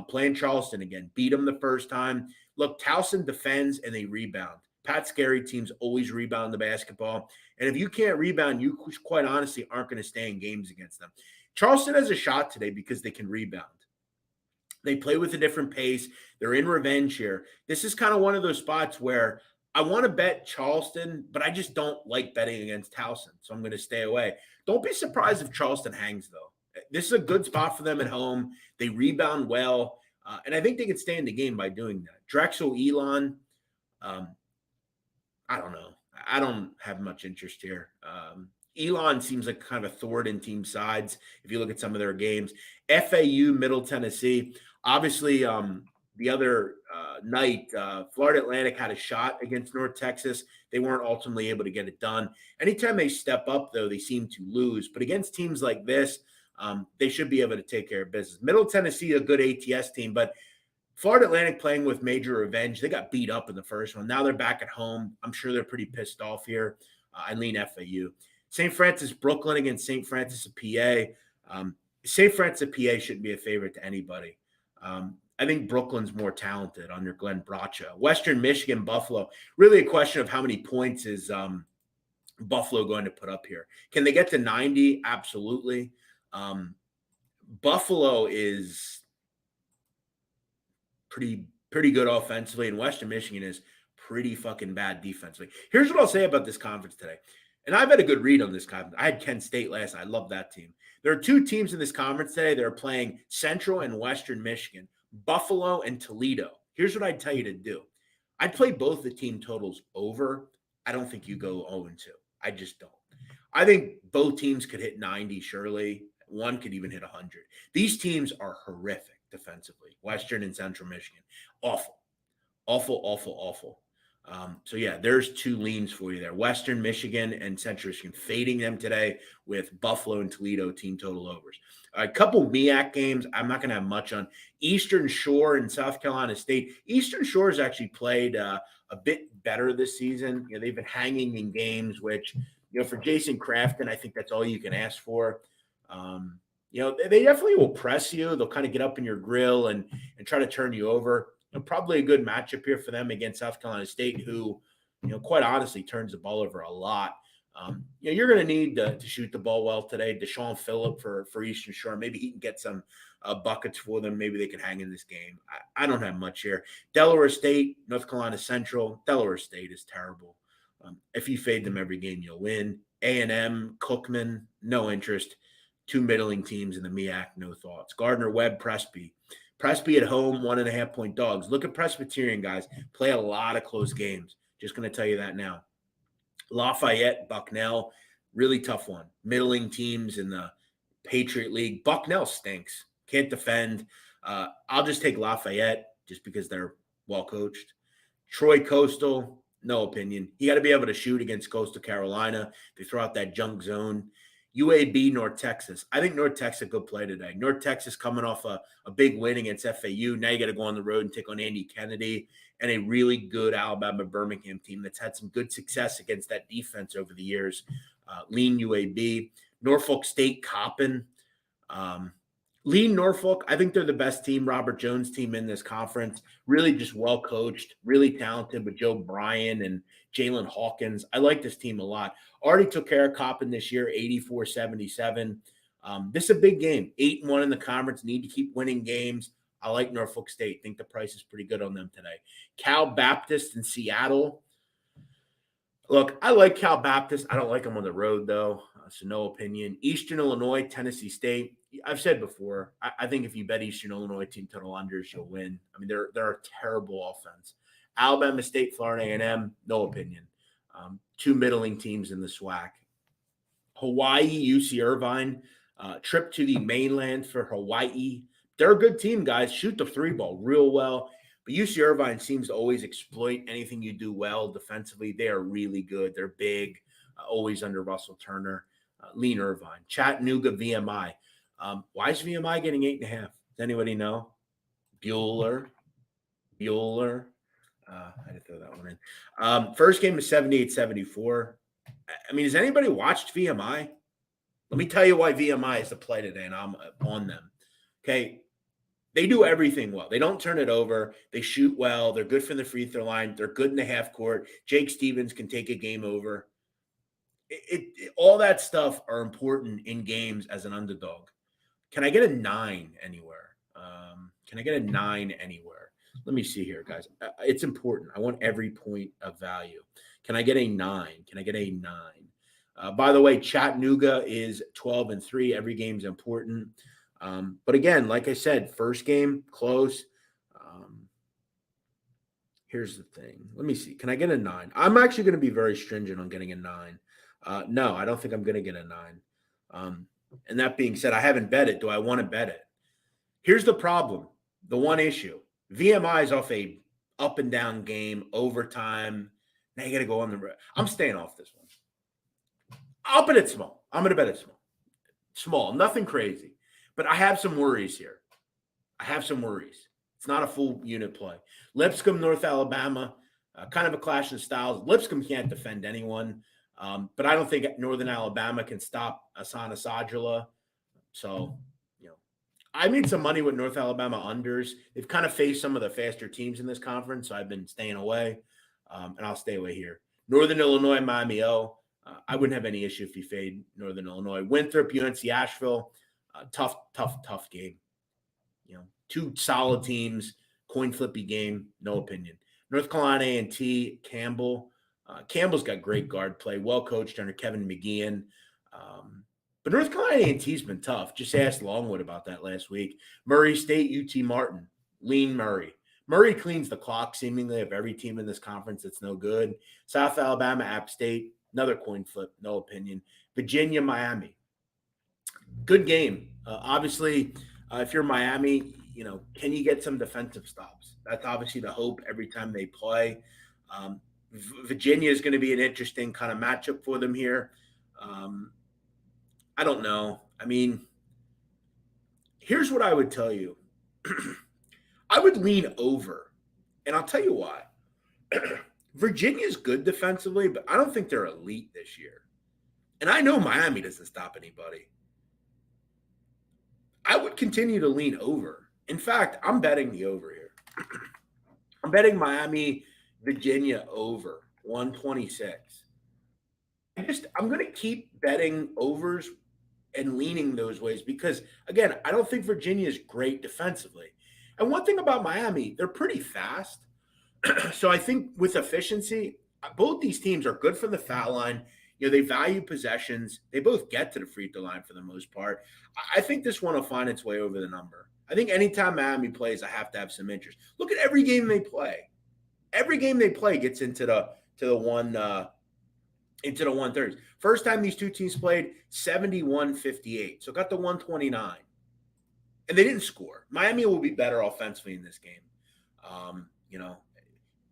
Playing Charleston again. Beat them the first time. Look, Towson defends and they rebound. Pat Scary teams always rebound the basketball. And if you can't rebound, you quite honestly aren't going to stay in games against them. Charleston has a shot today because they can rebound. They play with a different pace. They're in revenge here. This is kind of one of those spots where I want to bet Charleston, but I just don't like betting against Towson, so I'm going to stay away. Don't be surprised if Charleston hangs, though. This is a good spot for them at home. They rebound well, and I think they can stay in the game by doing that. Drexel, Elon, I don't know. I don't have much interest here. Elon seems like kind of a thorn in team sides if you look at some of their games. FAU, Middle Tennessee. Obviously, the other night, Florida Atlantic had a shot against North Texas. They weren't ultimately able to get it done. Anytime they step up, though, they seem to lose. But against teams like this, they should be able to take care of business. Middle Tennessee, a good ATS team, but Florida Atlantic playing with major revenge. They got beat up in the first one. Now they're back at home. I'm sure they're pretty pissed off here. I lean FAU. St. Francis, Brooklyn against St. Francis of PA. St. Francis of PA shouldn't be a favorite to anybody. I think Brooklyn's more talented under Glenn Bracha. Western Michigan, Buffalo. Really a question of how many points is Buffalo going to put up here. Can they get to 90? Absolutely. Buffalo is pretty good offensively, and Western Michigan is pretty fucking bad defensively. Here's what I'll say about this conference today. And I've had a good read on this conference. I had Kent State last night. I love that team. There are two teams in this conference today that are playing Central and Western Michigan, Buffalo and Toledo. Here's what I'd tell you to do. I'd play both the team totals over. I don't think you go 0-2. I just don't. I think both teams could hit 90, surely. One could even hit 100. These teams are horrific defensively, Western and Central Michigan. Awful. So, yeah, there's two leans for you there. Western Michigan and Central Michigan, fading them today with Buffalo and Toledo team total overs. A couple MEAC games I'm not going to have much on. Eastern Shore and South Carolina State. Eastern Shore has actually played a bit better this season. They've been hanging in games, which, for Jason Crafton, I think that's all you can ask for. They definitely will press you. They'll kind of get up in your grill and try to turn you over. Probably a good matchup here for them against South Carolina State, who, quite honestly turns the ball over a lot. You're going to need to shoot the ball well today. Deshaun Phillip for Eastern Shore. Maybe he can get some buckets for them. Maybe they can hang in this game. I don't have much here. Delaware State, North Carolina Central. Delaware State is terrible. If you fade them every game, you'll win. A&M, Cookman, no interest. Two middling teams in the MEAC, no thoughts. Gardner Webb, Presby. Presby at home, 1.5-point dogs. Look at Presbyterian, guys. Play a lot of close games. Just going to tell you that now. Lafayette, Bucknell, really tough one. Middling teams in the Patriot League. Bucknell stinks. Can't defend. I'll just take Lafayette just because they're well coached. Troy Coastal, no opinion. You got to be able to shoot against Coastal Carolina. They throw out that junk zone. UAB, North Texas. I think North Texas could play today. North Texas coming off a big win against FAU. Now you got to go on the road and take on Andy Kennedy and a really good Alabama Birmingham team that's had some good success against that defense over the years. Lean UAB. Norfolk State, Coppin. Lean Norfolk. I think they're the best team, Robert Jones team in this conference. Really just well coached, really talented with Joe Bryan and Jalen Hawkins. I like this team a lot. Already took care of Coppin this year, 84-77. This is a big game. 8-1 in the conference. Need to keep winning games. I like Norfolk State. Think the price is pretty good on them today. Cal Baptist in Seattle. Look, I like Cal Baptist. I don't like them on the road, though, so no opinion. Eastern Illinois, Tennessee State. I've said before, I think if you bet Eastern Illinois team total unders, you'll win. I mean, they're a terrible offense. Alabama State, Florida A&M, no opinion. Two middling teams in the SWAC. Hawaii, UC Irvine, trip to the mainland for Hawaii. They're a good team, guys. Shoot the three ball real well. But UC Irvine seems to always exploit anything you do well defensively. They are really good. They're big, always under Russell Turner. Lean Irvine. Chattanooga, VMI. Why is VMI getting 8.5? Does anybody know? Bueller. I had to throw that one in. First game is 78-74. I mean, has anybody watched VMI? Let me tell you why VMI is the play today, and I'm on them. Okay. They do everything well. They don't turn it over. They shoot well. They're good from the free throw line. They're good in the half court. Jake Stevens can take a game over. All that stuff are important in games as an underdog. Can I get a 9 anywhere? Let me see here, guys. It's important. I want every point of value. Can I get a 9? By the way, Chattanooga is 12-3. Every game's important. But again, like I said, first game, close. Here's the thing. Let me see. Can I get a 9? I'm actually going to be very stringent on getting a 9. No, I don't think I'm going to get a 9. And that being said, I haven't bet it. Do I want to bet it? Here's the problem. The one issue. VMI is off a up and down game, overtime. Now you got to go on the road. I'm staying off this one. I'll bet it small. I'm going to bet it small. Small, nothing crazy. But I have some worries here. It's not a full unit play. Lipscomb, North Alabama, kind of a clash of styles. Lipscomb can't defend anyone, but I don't think Northern Alabama can stop Asana Sajala. So, I made some money with North Alabama unders. They've kind of faced some of the faster teams in this conference, so I've been staying away, and I'll stay away here. Northern Illinois, Miami O. I wouldn't have any issue if you fade Northern Illinois. Winthrop, UNC Asheville, tough game. Two solid teams, coin flippy game, no opinion. North Carolina A&T, Campbell. Campbell's got great guard play, well coached under Kevin McGeehan. But North Carolina A&T's been tough. Just asked Longwood about that last week. Murray State, UT Martin, lean Murray. Murray cleans the clock seemingly of every team in this conference that's no good. South Alabama, App State, another coin flip, no opinion. Virginia, Miami. Good game. Obviously, if you're Miami, can you get some defensive stops? That's obviously the hope every time they play. Virginia is going to be an interesting kind of matchup for them here. I don't know. I mean, here's what I would tell you. I would lean over, and I'll tell you why. Virginia's good defensively, but I don't think they're elite this year. And I know Miami doesn't stop anybody. I would continue to lean over. In fact, I'm betting the over here. I'm betting Miami, Virginia over 126. I'm going to keep betting overs and leaning those ways because, again, I don't think Virginia is great defensively. And one thing about Miami, they're pretty fast. So I think with efficiency, both these teams are good from the foul line. They value possessions. They both get to the free throw line for the most part. I think this one will find its way over the number. I think anytime Miami plays, I have to have some interest. Look at every game they play. Every game they play gets into the 130s. First time these two teams played, 71-58. So got the 129. And they didn't score. Miami will be better offensively in this game.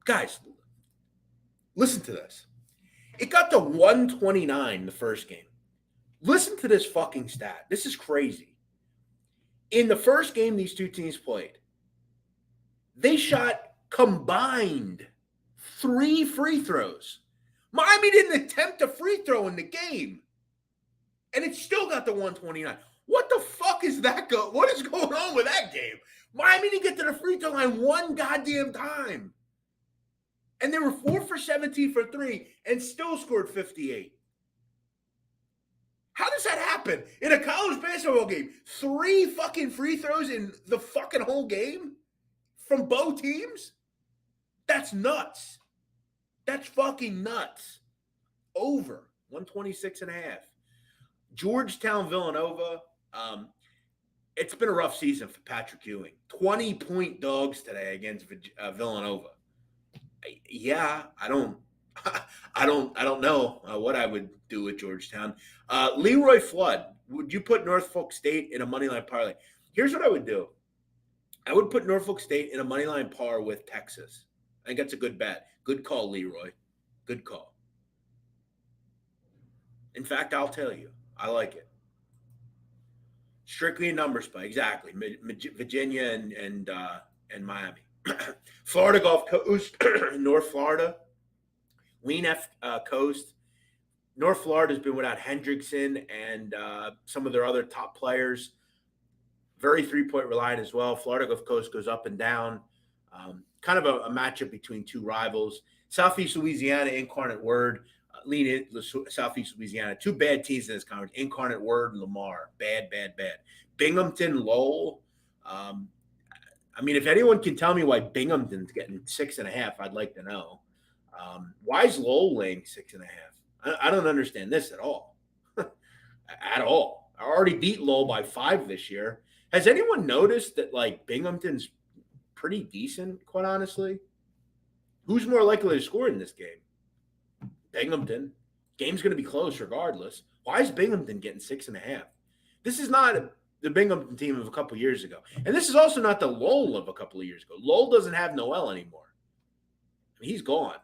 Guys, listen to this. It got to 129 the first game. Listen to this fucking stat. This is crazy. In the first game these two teams played, they shot combined 3 free throws. Miami didn't attempt a free throw in the game. And it still got to 129. What the fuck is that? What is going on with that game? Miami didn't get to the free throw line one goddamn time. And they were 4 for 17 for 3 and still scored 58. How does that happen in a college basketball game? 3 fucking free throws in the fucking whole game from both teams? That's nuts. That's fucking nuts. Over 126.5. Georgetown, Villanova. It's been a rough season for Patrick Ewing. 20-point dogs today against Villanova. Yeah, I don't know what I would do with Georgetown. Leroy Flood, would you put Norfolk State in a moneyline parlay? Here's what I would do. I would put Norfolk State in a moneyline par with Texas. I think that's a good bet. Good call, Leroy. Good call. In fact, I'll tell you, I like it. Strictly a numbers play, exactly. Virginia and Miami. Florida Gulf Coast, North Florida, Lean Coast. North Florida has been without Hendrickson and some of their other top players. Very three-point reliant as well. Florida Gulf Coast goes up and down. Kind of a matchup between two rivals. Southeast Louisiana, Incarnate Word. Lean in Southeast Louisiana. Two bad teams in this conference. Incarnate Word, Lamar. Bad. Binghamton, Lowell. If anyone can tell me why Binghamton's getting 6.5, I'd like to know. Why is Lowell laying 6.5? I don't understand this at all. At all. I already beat Lowell by 5 this year. Has anyone noticed that, Binghamton's pretty decent, quite honestly? Who's more likely to score in this game? Binghamton. Game's going to be close regardless. Why is Binghamton getting 6.5? This is not the Binghamton team of a couple years ago. And this is also not the Lowell of a couple of years ago. Lowell doesn't have Noel anymore. I mean, he's gone.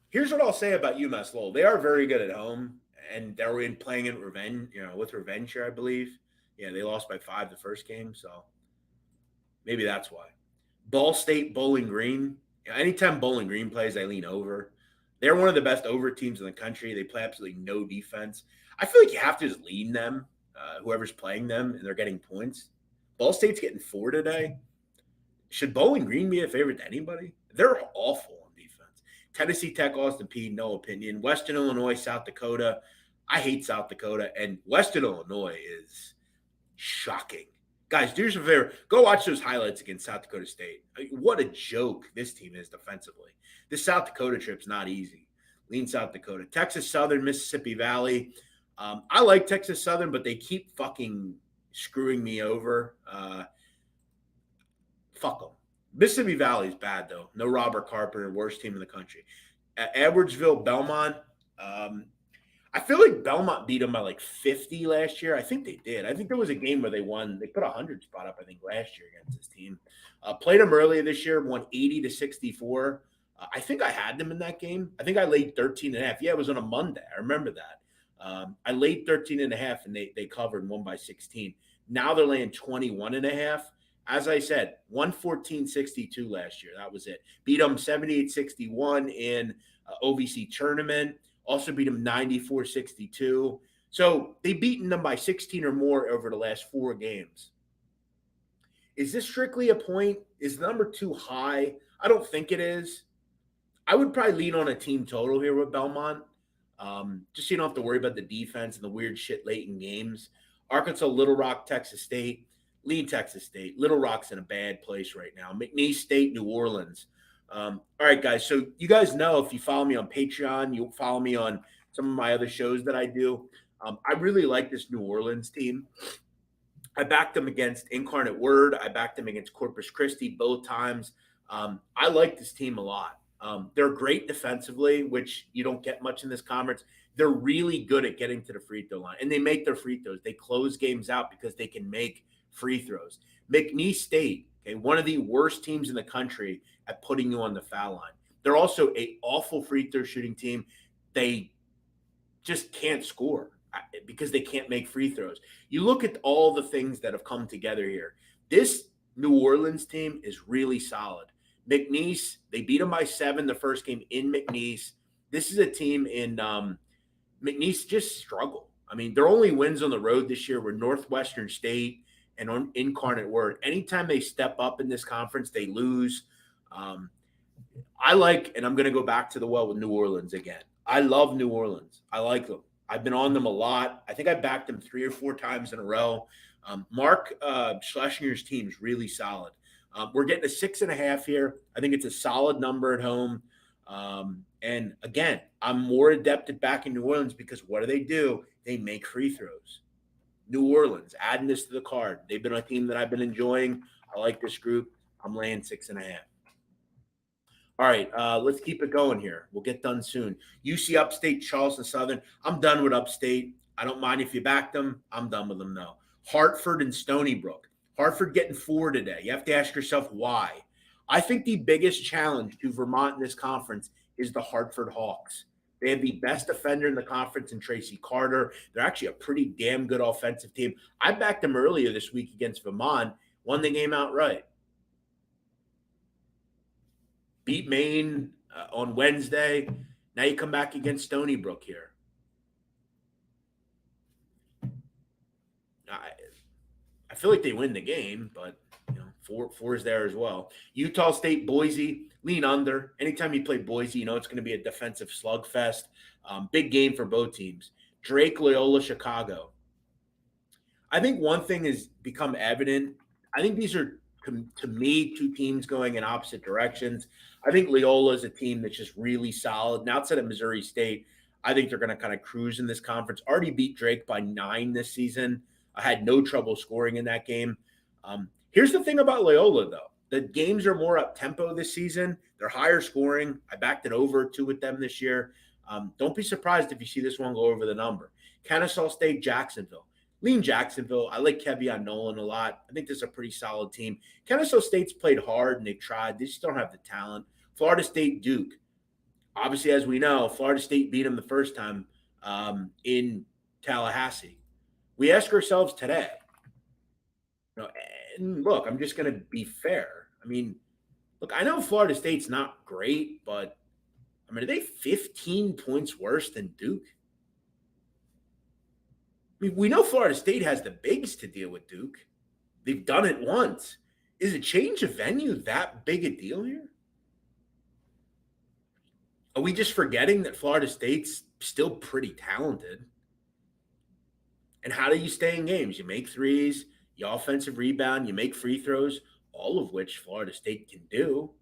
Here's what I'll say about UMass Lowell. They are very good at home, and they're playing in revenge, with revenge here, I believe. Yeah, they lost by 5 the first game, so maybe that's why. Ball State Bowling Green. Anytime Bowling Green plays, I lean over. They're one of the best over teams in the country. They play absolutely no defense. I feel like you have to just lean them, whoever's playing them, and they're getting points. Ball State's getting 4 today. Should Bowling Green be a favorite to anybody? They're awful on defense. Tennessee Tech, Austin Peay, no opinion. Western Illinois, South Dakota. I hate South Dakota, and Western Illinois is shocking. Guys, do yourself a favor. Go watch those highlights against South Dakota State. I mean, what a joke this team is defensively. This South Dakota trip's not easy. Lean South Dakota. Texas Southern, Mississippi Valley. I like Texas Southern, but they keep fucking screwing me over. Fuck them. Mississippi Valley is bad, though. No Robert Carpenter, worst team in the country. Edwardsville, Belmont. I feel like Belmont beat them by like 50 last year. I think they did. I think there was a game where they won. They put a 100 spot up, I think, last year against this team. Played them earlier this year, won 80-64. I think I had them in that game. I think I laid 13.5. Yeah, it was on a Monday. I remember that. I laid 13.5, and they covered and won by 16. Now they're laying 21.5. As I said, 114-62 last year. That was it. Beat them 78-61 in OVC tournament. Also beat them 94-62. So they've beaten them by 16 or more over the last 4 games. Is this strictly a point? Is the number too high? I don't think it is. I would probably lean on a team total here with Belmont. Just so you don't have to worry about the defense and the weird shit late in games. Arkansas, Little Rock, Texas State. Lead Texas State. Little Rock's in a bad place right now. McNeese State, New Orleans. All right, guys. So you guys know if you follow me on Patreon, you'll follow me on some of my other shows that I do. I really like this New Orleans team. I backed them against Incarnate Word. I backed them against Corpus Christi both times. I like this team a lot. They're great defensively, which you don't get much in this conference. They're really good at getting to the free throw line, and they make their free throws. They close games out because they can make free throws. McNeese State, okay, one of the worst teams in the country at putting you on the foul line. They're also an awful free throw shooting team. They just can't score because they can't make free throws. You look at all the things that have come together here. This New Orleans team is really solid. McNeese, they beat them by 7 the first game in McNeese. This is a team in McNeese just struggle. I mean, their only wins on the road this year were Northwestern State and on Incarnate Word. Anytime they step up in this conference, they lose. I like, and I'm going to go back to the well with New Orleans again. I love New Orleans. I like them. I've been on them a lot. I think I backed them 3 or 4 times in a row. Mark Schlesinger's team is really solid. We're getting a 6.5 here. I think it's a solid number at home. And again, I'm more adept at backing New Orleans because what do? They make free throws. New Orleans, adding this to the card. They've been a team that I've been enjoying. I like this group. I'm laying 6.5. All right, let's keep it going here. We'll get done soon. UC Upstate, Charleston Southern. I'm done with Upstate. I don't mind if you back them. I'm done with them, though. Hartford and Stony Brook. Hartford getting 4 today. You have to ask yourself why. I think the biggest challenge to Vermont in this conference is the Hartford Hawks. They have the best defender in the conference in Tracy Carter. They're actually a pretty damn good offensive team. I backed them earlier this week against Vermont, won the game outright. Beat Maine on Wednesday. Now you come back against Stony Brook here. I feel like they win the game, but four is there as well. Utah State, Boise, lean under. Anytime you play Boise, it's going to be a defensive slugfest. Big game for both teams. Drake, Loyola, Chicago. I think one thing has become evident. I think these are, to me, 2 teams going in opposite directions. I think Loyola is a team that's just really solid. And outside of Missouri State, I think they're going to kind of cruise in this conference. Already beat Drake by 9 this season. I had no trouble scoring in that game. Here's the thing about Loyola, though. The games are more up tempo this season. They're higher scoring. I backed it over 2 with them this year. Don't be surprised if you see this one go over the number. Kennesaw State, Jacksonville. Lean Jacksonville. I like Kevion Nolan a lot. I think this is a pretty solid team. Kennesaw State's played hard and they've tried. They just don't have the talent. Florida State, Duke. Obviously, as we know, Florida State beat them the first time in Tallahassee. We ask ourselves today, and look, I'm just going to be fair. I mean, look, I know Florida State's not great, but I mean, are they 15 points worse than Duke? I mean, we know Florida State has the bigs to deal with Duke. They've done it once. Is a change of venue that big a deal here? Are we just forgetting that Florida State's still pretty talented? And how do you stay in games? You make threes, you offensive rebound, you make free throws, all of which Florida State can do.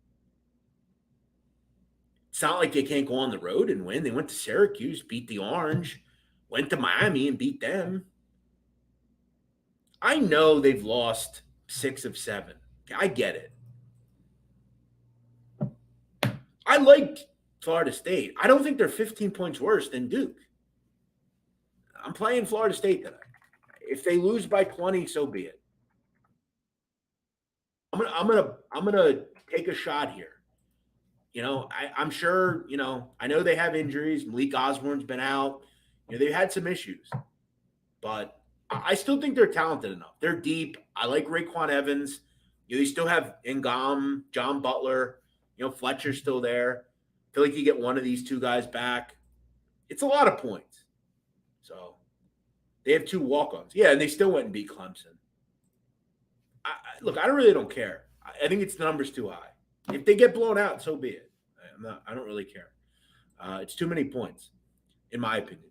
It's not like they can't go on the road and win. They went to Syracuse, beat the Orange, went to Miami and beat them. I know they've lost 6 of 7. I get it. I like Florida State. I don't think they're 15 points worse than Duke. I'm playing Florida State tonight. If they lose by 20, so be it. I'm gonna take a shot here. I'm sure, I know they have injuries. Malik Osborne's been out. They've had some issues. But I still think they're talented enough. They're deep. I like Raekwon Evans. They still have Ncaab, John Butler. Fletcher's still there. I feel like you get one of these 2 guys back. It's a lot of points. So they have 2 walk-ons. Yeah, and they still went and beat Clemson. Look, I really don't care. I think it's the numbers too high. If they get blown out, so be it. I don't really care. It's too many points, in my opinion.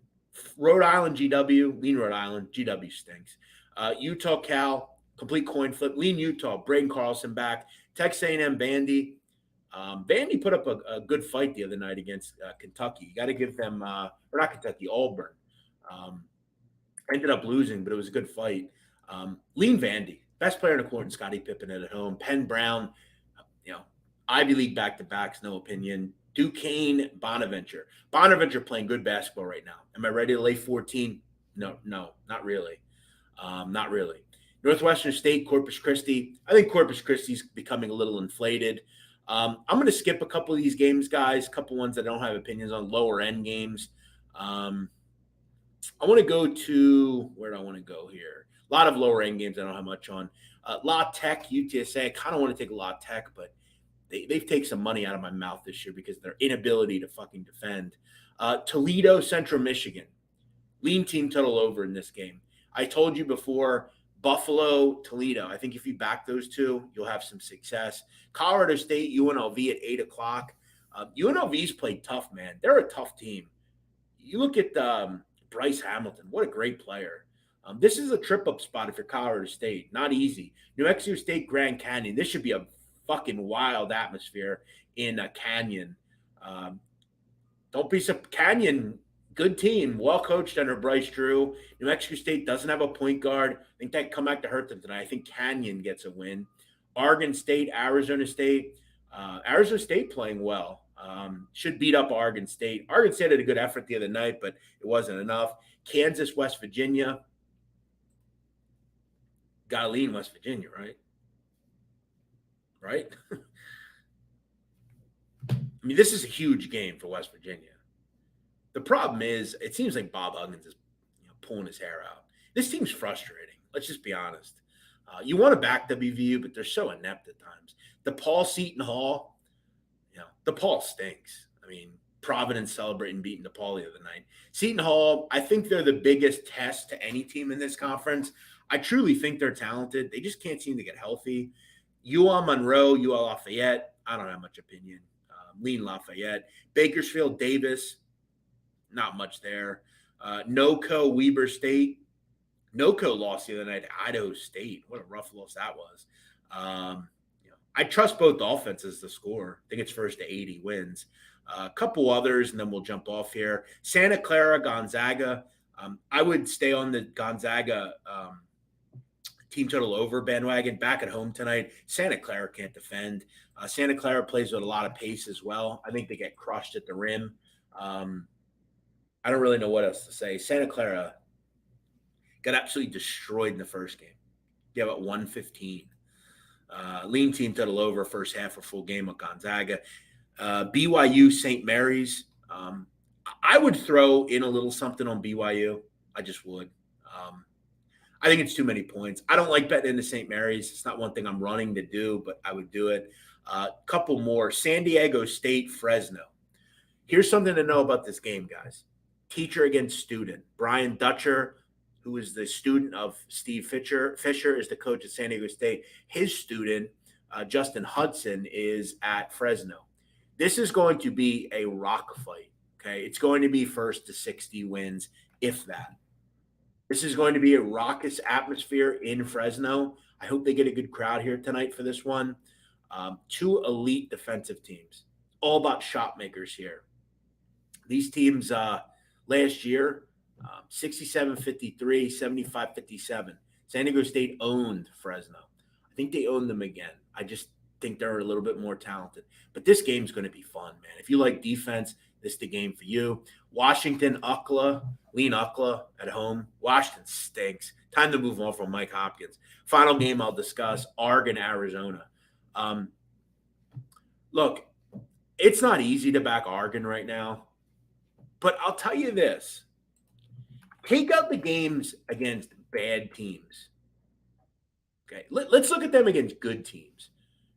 Rhode Island, GW, lean Rhode Island, GW stinks. Utah, Cal, complete coin flip. Lean Utah, Braden Carlson back. Texas A&M, Vandy. Vandy put up a good fight the other night against Kentucky. You got to give them, or not Kentucky, Auburn. Ended up losing, but it was a good fight. Lean Vandy, best player in the court, and Scottie Pippen at home. Penn Brown, Ivy League back-to-backs, no opinion. Duquesne, Bonaventure. Bonaventure playing good basketball right now. Am I ready to lay 14? No, not really. Not really. Northwestern State, Corpus Christi. I think Corpus Christi's becoming a little inflated. I'm going to skip a couple of these games, guys, a couple ones that I don't have opinions on, lower-end games. I want to go to – where do I want to go here? A lot of lower-end games I don't have much on. La Tech, UTSA. I kind of want to take a La Tech, but they've taken some money out of my mouth this year because of their inability to fucking defend. Toledo, Central Michigan. Lean team total over in this game. I told you before, Buffalo, Toledo. I think if you back those 2, you'll have some success. Colorado State, UNLV at 8 o'clock. UNLV's played tough, man. They're a tough team. You look at Bryce Hamilton. What a great player. This is a trip-up spot if you're Colorado State. Not easy. New Mexico State, Grand Canyon. This should be a fucking wild atmosphere in a Canyon. Don't be Canyon, good team, well coached under Bryce Drew. New Mexico State doesn't have a point guard. I think that come back to hurt them tonight. I think Canyon gets a win. Oregon State, Arizona State. Arizona State playing well. Should beat up Oregon State. Oregon State had a good effort the other night, but it wasn't enough. Kansas, West Virginia. Got to lean West Virginia, right? Right? I mean, this is a huge game for West Virginia. The problem is, it seems like Bob Huggins is pulling his hair out. This team's frustrating. Let's just be honest. You want to back WVU, but they're so inept at times. DePaul, Seton Hall, DePaul stinks. I mean, Providence celebrating beating DePaul the other night. Seton Hall, I think they're the biggest test to any team in this conference. I truly think they're talented. They just can't seem to get healthy. UL Monroe, UL Lafayette, I don't have much opinion. Lean Lafayette. Bakersfield, Davis, not much there. NoCo, Weber State. NoCo lost the other night to Idaho State. What a rough loss that was. I trust both offenses to score. I think it's first to 80 wins. A couple others, and then we'll jump off here. Santa Clara, Gonzaga. I would stay on the Gonzaga team total over bandwagon back at home tonight. Santa Clara can't defend. Santa Clara plays with a lot of pace as well. I think they get crushed at the rim. I don't really know what else to say. Santa Clara got absolutely destroyed in the first game. Yeah, about 115. Lean team total over first half or full game with Gonzaga. BYU St. Mary's. I would throw in a little something on BYU. I just would. I think it's too many points. I don't like betting into St. Mary's. It's not one thing I'm running to do, but I would do it. Couple more. San Diego State, Fresno. Here's something to know about this game, guys. Teacher against student. Brian Dutcher, who is the student of Steve Fisher. Fisher is the coach at San Diego State. His student, Justin Hudson, is at Fresno. This is going to be a rock fight, okay? It's going to be first to 60 wins, if that. This is going to be a raucous atmosphere in Fresno. I hope they get a good crowd here tonight for this one. Two elite defensive teams. All about shot makers here. These teams last year, 67-53, 75-57. San Diego State owned Fresno. I think they own them again. I just think they're a little bit more talented. But this game's going to be fun, man. If you like defense, this is the game for you. Washington, UCLA, lean UCLA at home. Washington stinks. Time to move on from Mike Hopkins. Final game I'll discuss, Oregon, Arizona. Look, it's not easy to back Oregon right now. But I'll tell you this. Take out the games against bad teams. Okay, let's look at them against good teams.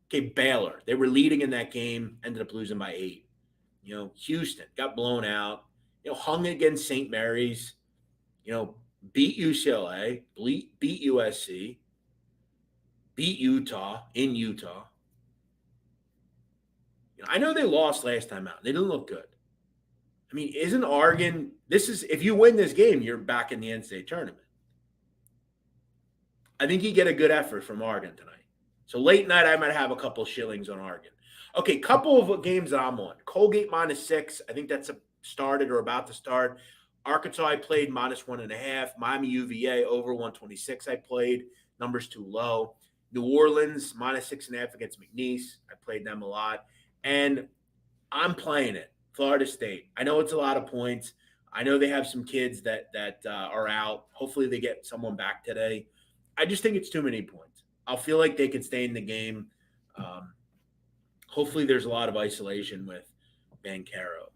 Okay, Baylor. They were leading in that game, ended up losing by 8. Houston got blown out. Hung against St. Mary's. Beat UCLA, beat USC, beat Utah in Utah. I know they lost last time out. They didn't look good. I mean, isn't Oregon – if you win this game, you're back in the NCAA tournament. I think you get a good effort from Oregon tonight. So late night, I might have a couple shillings on Oregon. Okay, couple of games that I'm on. Colgate -6. I think that's started or about to start. Arkansas, I played -1.5. Miami UVA over 126. I played. Numbers too low. New Orleans -6.5 against McNeese. I played them a lot. And I'm playing it. Florida State. I know it's a lot of points. I know they have some kids that are out. Hopefully they get someone back today. I just think it's too many points. I'll feel like they could stay in the game. Hopefully there's a lot of isolation with Bancaro.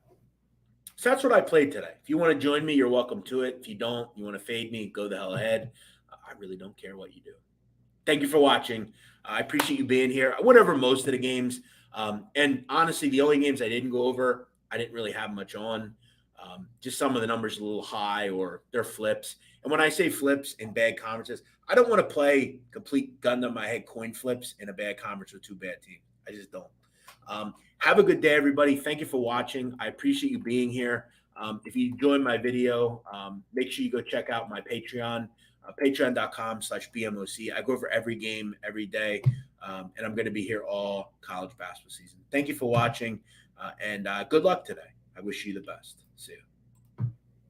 So that's what I played today. If you want to join me, you're welcome to it. If you don't, you want to fade me, go the hell ahead. I really don't care what you do. Thank you for watching. I appreciate you being here. I went over most of the games. And honestly, the only games I didn't go over, I didn't really have much on. Just some of the numbers a little high or they're flips. And when I say flips in bad conferences, I don't want to play complete gun to my head coin flips in a bad conference with two bad teams. I just don't. Have a good day, everybody. Thank you for watching. I appreciate you being here. If you enjoyed my video, make sure you go check out my Patreon, patreon.com/BMOC. I go over every game every day, and I'm going to be here all college basketball season. Thank you for watching, and good luck today. I wish you the best. See you.